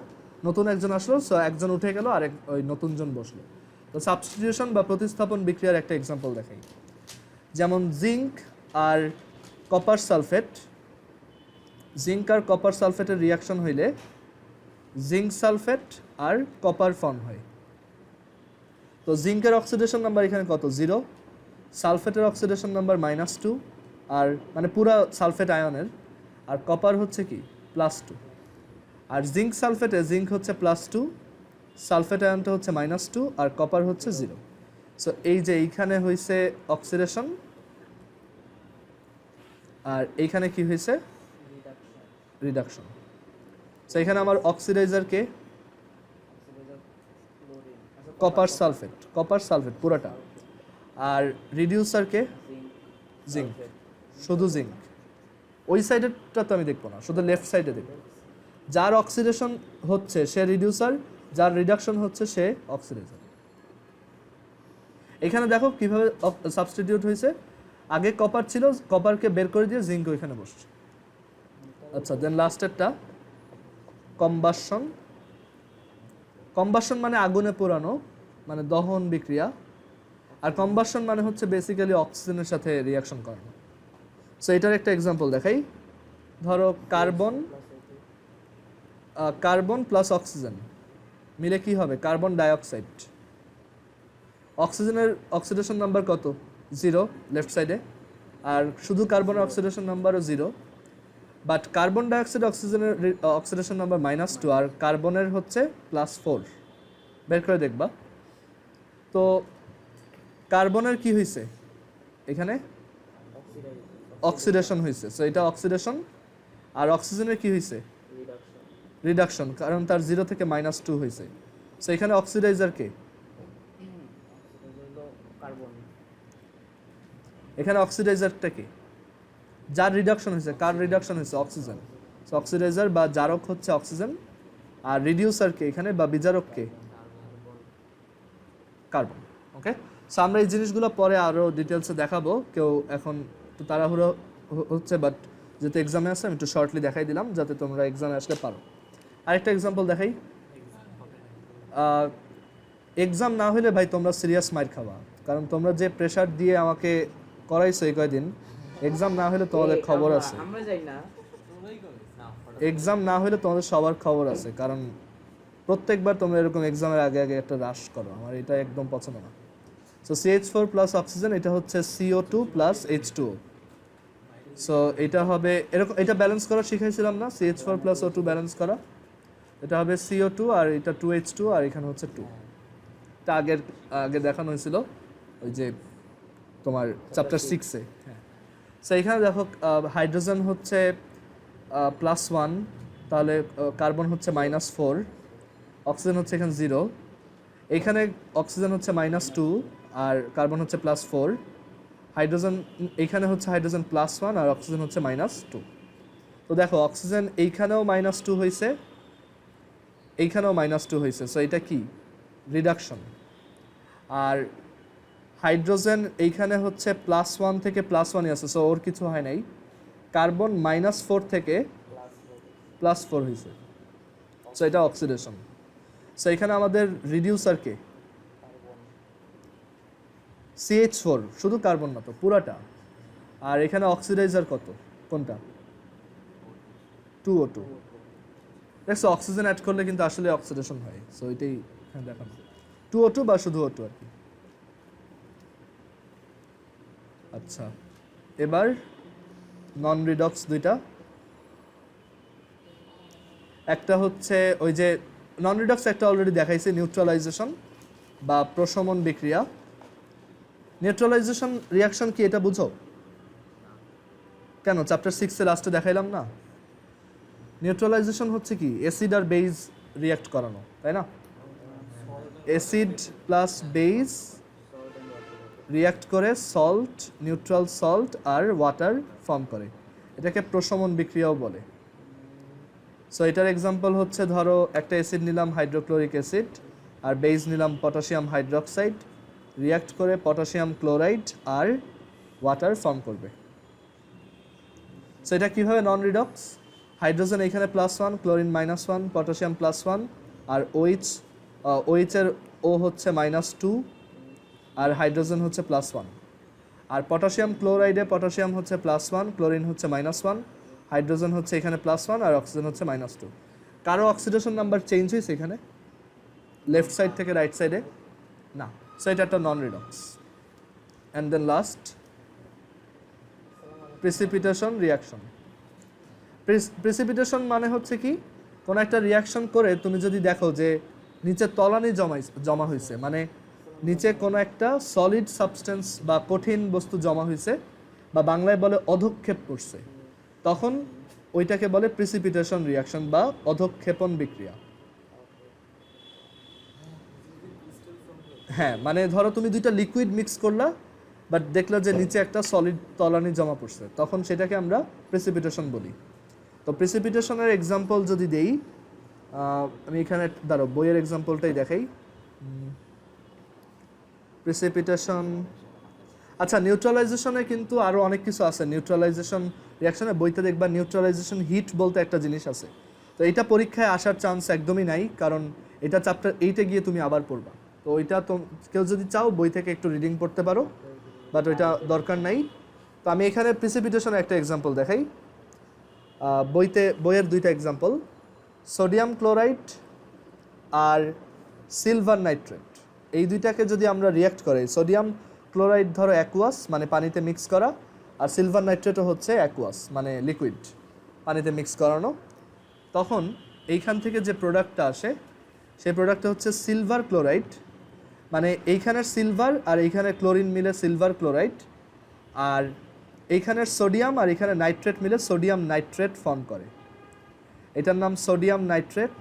নতুন একজন আসলো, সো একজন উঠে গেল আর ওই নতুন জন বসলো। তো সাবস্টিটিউশন বা প্রতিস্থাপন বিক্রিয়ার একটা এক্সাম্পল দেখাই, যেমন জিঙ্ক আর কপার সালফেট। জিঙ্ক আর কপার সালফেটের রিয়াকশন হইলে জিঙ্ক সালফেট আর কপার ফর্ম হয়। তো জিঙ্কের অক্সিডেশন নাম্বার এখানে কত? 0। সালফেটের অক্সিডেশন নাম্বার -2, আর মানে পুরা সালফেট আয়নের। আর কপার হচ্ছে কি +2। আর জিঙ্ক সালফেটে জিঙ্ক হচ্ছে +2, সালফেট আয়নটা হচ্ছে -2, আর কপার হচ্ছে 0। সো এই যে এইখানে হয়েছে অক্সিডেশন, আর এইখানে কি হয়েছে? রিডাকশন। সো এখানে আমার অক্সিডাইজার কে? কপার সালফেট পুরোটা। আর রিডিউসারকে জিঙ্ক, শুধু জিঙ্ক। ওই সাইডেরটা তো আমি দেখবো না, শুধু লেফট সাইডে দেখবো। যার অক্সিডেশন হচ্ছে সে রিডিউসার, যার রিডাকশন হচ্ছে সে অক্সিডাইজার। এখানে দেখো কিভাবে সাবস্টিটিউট হয়েছে। আগে কপার ছিল, কপারকে বের করে দিয়ে জিঙ্ক ওইখানে বসছে। আচ্ছা, দেন লাস্টেরটা কম্বাসন। কম্বাসন মানে আগুনে পোড়ানো, মানে দহন বিক্রিয়া। আর কম্বাসন মানে হচ্ছে বেসিক্যালি অক্সিজেনের সাথে রিয়াকশন করানো। সো এটার একটা এক্সাম্পল দেখাই। ধরো কার্বন প্লাস অক্সিজেন মিলে কি হবে? Carbon dioxide. অক্সিজেনের অক্সিডেশন নাম্বার কত? 0 লেফট সাইডে। আর শুধু কার্বনের অক্সিডেশন নাম্বারও 0। বাট কার্বন ডাইঅক্সাইড অক্সিজেনের অক্সিডেশন নাম্বার -2, আর কার্বনের হচ্ছে +4। বের করে দেখবা। তো কার্বনের কি হয়েছে এখানে? অক্সিডেশন হয়েছে। সো এটা অক্সিডেশন। আর অক্সিজেনের কি হয়েছে? রিডাকশন, কারণ তার 0 থেকে -2 হয়েছে। সো এখানে অক্সিডাইজার কে? এখানে অক্সিডাইজারটা কি? যার রিডাকশন হয়েছে। কার রিডাকশন হয়েছে? অক্সিজেন। সো অক্সিডাইজার বা জারক হচ্ছে অক্সিজেন। আর রিডিউসার কে এখানে, বা বিজারক কে? কার্বন। ওকে, সো আমরা এই জিনিসগুলো পরে আরও ডিটেলসে দেখাবো। কেউ এখন তো তাড়াহুড়ো হচ্ছে, বাট যেহেতু এক্সামে আছে আমি একটু শর্টলি দেখাই দিলাম যাতে তোমরা এক্সামে আসলে পারো। আরেকটা এক্সাম্পল দেখাই। এক্সাম না হলে ভাই তোমরা সিরিয়াস মাইর খাওয়া, কারণ তোমরা যে প্রেশার দিয়ে আমাকে করাইছো এই কয়দিন, এক্সাম না হলে তোমাদের খবর আছে। এক্সাম না হলে তোমাদের সবার খবর আছে, কারণ প্রত্যেকবার তোমরা এরকম এক্সামের আগে আগে একটা রাশ করো। আমার এটা একদম পছন্দ না। সো CH4 প্লাস অক্সিজেন, এটা হচ্ছে CO2 প্লাস H2O। সো এটা হবে এরকম, এটা ব্যালেন্স করা শিখাইছিলাম না? CH4 প্লাস O2 ব্যালেন্স করা। এটা হবে CO2 আর এটা 2H2 আর এখানে হচ্ছে 2। এটা আগে দেখানো হয়েছিল ওই যে তোমার চ্যাপ্টার 6-এ। হ্যাঁ, সো এখানে দেখো হাইড্রোজেন হচ্ছে +1, তাহলে কার্বন হচ্ছে -4, অক্সিজেন হচ্ছে এখানে 0, এইখানে অক্সিজেন হচ্ছে -2 আর কার্বন হচ্ছে +4, হাইড্রোজেন এইখানে হচ্ছে হাইড্রোজেন +1 আর অক্সিজেন হচ্ছে -2। তো দেখো অক্সিজেন এইখানেও -2 হয়েছে, এইখানেও -2 হয়েছে। সো এটা কি? রিডাকশন। আর হাইড্রোজেন এইখানে হচ্ছে +1 থেকে +1ই আছে, সো ওর কিছু হয় নাই। কার্বন -4 থেকে +4 হয়েছে, সো এটা অক্সিডেশন। সো এখানে আমাদের রিডিউসার কে? CH4, শুধু কার্বন না তো পুরাটা। আর এখানে অক্সিডাইজার কত? কোনটা? 2O2। দেখছো অক্সিজেন অ্যাড করলে কিন্তু আসলে অক্সিডেশন হয়। সো এটাই এখানে দেখানো, 2O2 বা শুধু O2 আর কি। আচ্ছা, এবার নন রিডক্স দুইটা। একটা হচ্ছে ওই যে নন রিডক্স, একটা অলরেডি দেখাইছে, নিউট্রালাইজেশন বা প্রশমন বিক্রিয়া। নিউট্রালাইজেশন রিয়াকশন কি এটা বুঝো? কেন, চ্যাপ্টার 6-এ লাস্টে দেখাইলাম না? নিউট্রালাইজেশন হচ্ছে কি? অ্যাসিড আর বেজ রিয়াক্ট করানো, তাই না? অ্যাসিড প্লাস বেজ রিয়াক্ট করে সল্ট, নিউট্রাল সল্ট আর ওয়াটার ফর্ম করে। এটাকে প্রশমন বিক্রিয়াও বলে। সো এটার এক্সাম্পল হচ্ছে, ধরো একটা অ্যাসিড নিলাম হাইড্রোক্লোরিক অ্যাসিড, আর বেজ নিলাম পটাশিয়াম হাইড্রোক্সাইড, রিয়াক্ট করে পটাশিয়াম ক্লোরাইড আর ওয়াটার ফর্ম করবে। সো এটা কীভাবে নন রিডক্স? হাইড্রোজেন এইখানে +1, ক্লোরিন -1, পটাশিয়াম +1 আর OH-এর O হচ্ছে -2 আর হাইড্রোজেন হচ্ছে +1। আর পটাশিয়াম ক্লোরাইডে পটাশিয়াম হচ্ছে +1, ক্লোরিন হচ্ছে -1, হাইড্রোজেন হচ্ছে এখানে +1 আর অক্সিজেন হচ্ছে -2। কারো অক্সিডেশন নাম্বার চেঞ্জ হয়েছে এখানে লেফট সাইড থেকে রাইট সাইডে? না। সো এটা একটা non redox. And then last precipitation reaction. Precipitation মানে হচ্ছে কি? কোনো একটা রিয়াকশন করে তুমি যদি দেখো যে নিচে তলানি জমা হয়েছে, মানে নিচে কোনো একটা সলিড সাবস্টেন্স বা কঠিন বস্তু জমা হয়েছে, বা বাংলায় বলে অধক্ষেপ করছে, তখন ওইটাকে বলে প্রিসিপিটেশন রিয়াকশন বা অধক্ষেপণ বিক্রিয়া। হ্যাঁ মানে ধরো তুমি দুইটা লিকুইড মিক্স করলা বাট দেখলা যে নিচে একটা সলিড তলানি জমা পড়ছে, তখন সেটাকে আমরা প্রেসিপিটেশন বলি। তো প্রেসিপিটেশনের এক্সাম্পল যদি দেই, আমি এখানে দাঁড়ো বইয়ের এক্সাম্পলটাই দেখাই। প্রেসিপিটেশন, আচ্ছা নিউট্রালাইজেশনে কিন্তু আরও অনেক কিছু আছে। নিউট্রালাইজেশন রিয়াকশনে বইতে দেখবা নিউট্রালাইজেশন হিট বলতে একটা জিনিস আছে। তো এটা পরীক্ষায় আসার চান্স একদমই নাই, কারণ এটা চ্যাপ্টার 8-এ গিয়ে তুমি আবার পড়বা। তো ওইটা তো কেউ যদি চাও বই থেকে একটু রিডিং পড়তে পারো, বাট ওইটা দরকার নাই। তো আমি এখানে প্রেসিপিটেশনের একটা এক্সাম্পল দেখাই। বইয়ের দুইটা এক্সাম্পল, সোডিয়াম ক্লোরাইড আর সিলভার নাইট্রেট, এই দুইটাকে যদি আমরা রিয়াক্ট করি, সোডিয়াম ক্লোরাইড ধরো অ্যাকুয়াস মানে পানিতে মিক্স করা, আর সিলভার নাইট্রেটও হচ্ছে অ্যাকুয়াস মানে লিকুইড পানিতে মিক্স করানো, তখন এইখান থেকে যে প্রোডাক্টটা আসে সেই প্রোডাক্টটা হচ্ছে সিলভার ক্লোরাইড, মানে এইখানের সিলভার আর এইখানে ক্লোরিন মিলে সিলভার ক্লোরাইড, আর এইখানের সোডিয়াম আর এখানে নাইট্রেট মিলে সোডিয়াম নাইট্রেট ফর্ম করে। এটার নাম সোডিয়াম নাইট্রেট,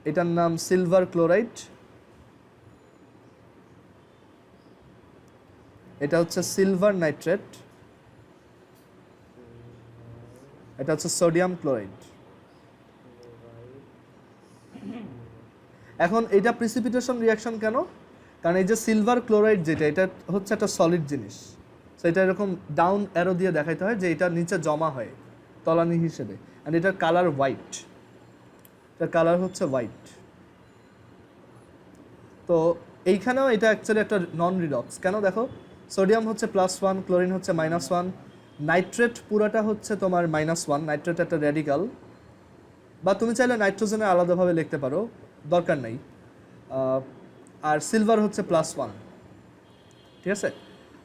এটার নাম সিলভার ক্লোরাইড, এটা হচ্ছে সিলভার নাইট্রেট, এটা হচ্ছে সোডিয়াম ক্লোরাইড। এখন এটা প্রিসিপিটেশন রিয়াকশন কেন? কারণ এই যে সিলভার ক্লোরাইড যেটা, এটা হচ্ছে একটা সলিড জিনিস, সো এটা এরকম ডাউন অ্যারো দিয়ে দেখাইতে হয় যে এটা নিচে জমা হয় তলানি হিসেবে, অ্যান্ড এটার কালার হোয়াইট, এটার কালার হচ্ছে হোয়াইট। তো এইখানেও এটা অ্যাকচুয়ালি একটা নন রিডক্স। কেন দেখো, সোডিয়াম হচ্ছে +1, ক্লোরিন হচ্ছে -1, নাইট্রেট পুরাটা হচ্ছে তোমার -1, নাইট্রেট একটা র্যাডিক্যাল, বা তুমি চাইলে নাইট্রোজেনে আলাদাভাবে লিখতে পারো, দরকার নেই। আর সিলভার হচ্ছে +1, ঠিক আছে।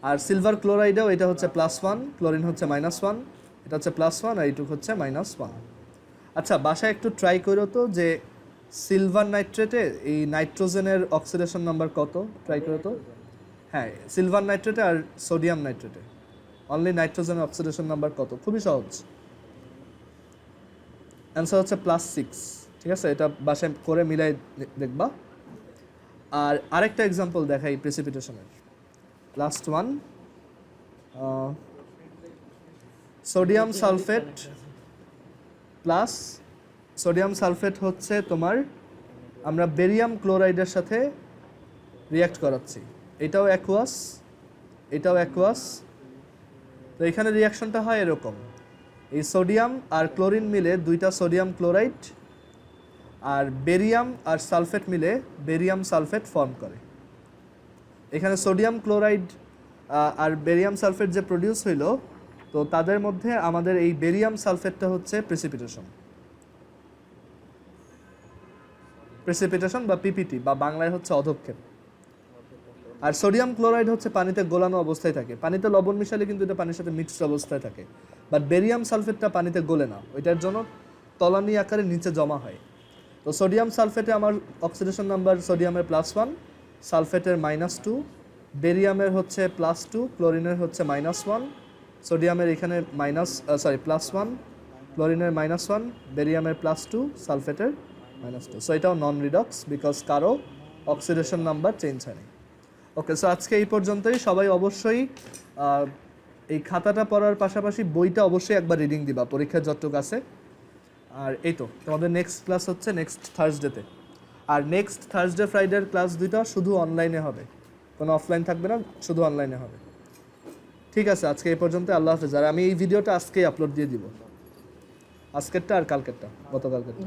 আর সিলভার ক্লোরাইডেও এটা হচ্ছে +1, ক্লোরিন হচ্ছে -1, এটা হচ্ছে +1 আর এইটুকু হচ্ছে -1। আচ্ছা বাসায় একটু ট্রাই করো তো যে সিলভার নাইট্রেটে এই নাইট্রোজেনের অক্সিডেশন নাম্বার কত, ট্রাই করো তো। হ্যাঁ সিলভার নাইট্রেটে আর সোডিয়াম নাইট্রেটে অনলি নাইট্রোজেনের অক্সিডেশন নাম্বার কত, খুবই সহজ, অ্যান্সার হচ্ছে +6, ঠিক আছে। এটা বাসায় করে মিলাই দেখবা। আর আরেকটা এক্সাম্পল দেখাই প্রেসিপিটেশনের, last one, sodium sulphate plus sodium sulphate হচ্ছে তোমার আমরা বেরিয়াম ক্লোরাইডের সাথে রিয়াক্ট করাচ্ছি, এটাও অ্যাকুয়াস, এটাও অ্যাকুয়াস। তো এখানে রিয়াকশনটা হয় এরকম, এই সোডিয়াম আর ক্লোরিন মিলে দুইটা সোডিয়াম ক্লোরাইড, আর বেরিয়াম আর সালফেট মিলে বেরিয়াম সালফেট ফর্ম করে। এখানে সোডিয়াম ক্লোরাইড আর বেরিয়াম সালফেট যে প্রডিউস হইল, তো তাদের মধ্যে আমাদের এই বেরিয়াম সালফেটটা হচ্ছে প্রেসিপিটেশন বা পিপিটি বা বাংলায় হচ্ছে অধঃক্ষেপ। আর সোডিয়াম ক্লোরাইড হচ্ছে পানিতে গোলানো অবস্থায় থাকে, পানিতে লবণ মিশালে কিন্তু এটা পানির সাথে মিক্সড অবস্থায় থাকে, বাট বেরিয়াম সালফেটটা পানিতে গলে না, ওইটার জন্য তলানি আকারে নিচে জমা হয়। তো সোডিয়াম সালফেটে আমার অক্সিডেশন নাম্বার সোডিয়ামের +1, সালফেটের -2, বেরিয়ামের হচ্ছে +2, ক্লোরিনের হচ্ছে -1, সোডিয়ামের এখানে +1, ক্লোরিনের -1, বেরিয়ামের +2, সালফেটের -2। সো এটাও নন রিডক্স বিকজ কারো অক্সিডেশন নাম্বার চেঞ্জ হয়নি। ওকে, সো আজকে এই পর্যন্তই। সবাই অবশ্যই এই খাতাটা পড়ার পাশাপাশি বইটা অবশ্যই একবার রিডিং দিবা পরীক্ষার যতটুকু আছে। আর এই তো তোমাদের নেক্সট ক্লাস হচ্ছে নেক্সট থার্সডেতে, আর নেক্সট থার্সডে ফ্রাইডের ক্লাস দুইটা শুধু অনলাইনে হবে, কোনো অফলাইন থাকবে না, শুধু অনলাইনে হবে। ঠিক আছে, আজকে এই পর্যন্ত, আল্লাহ হাফেজ। আর আমি এই ভিডিওটা আজকেই আপলোড দিয়ে দিব, আজকেরটা আর কালকেরটা, গতকালকেরটা।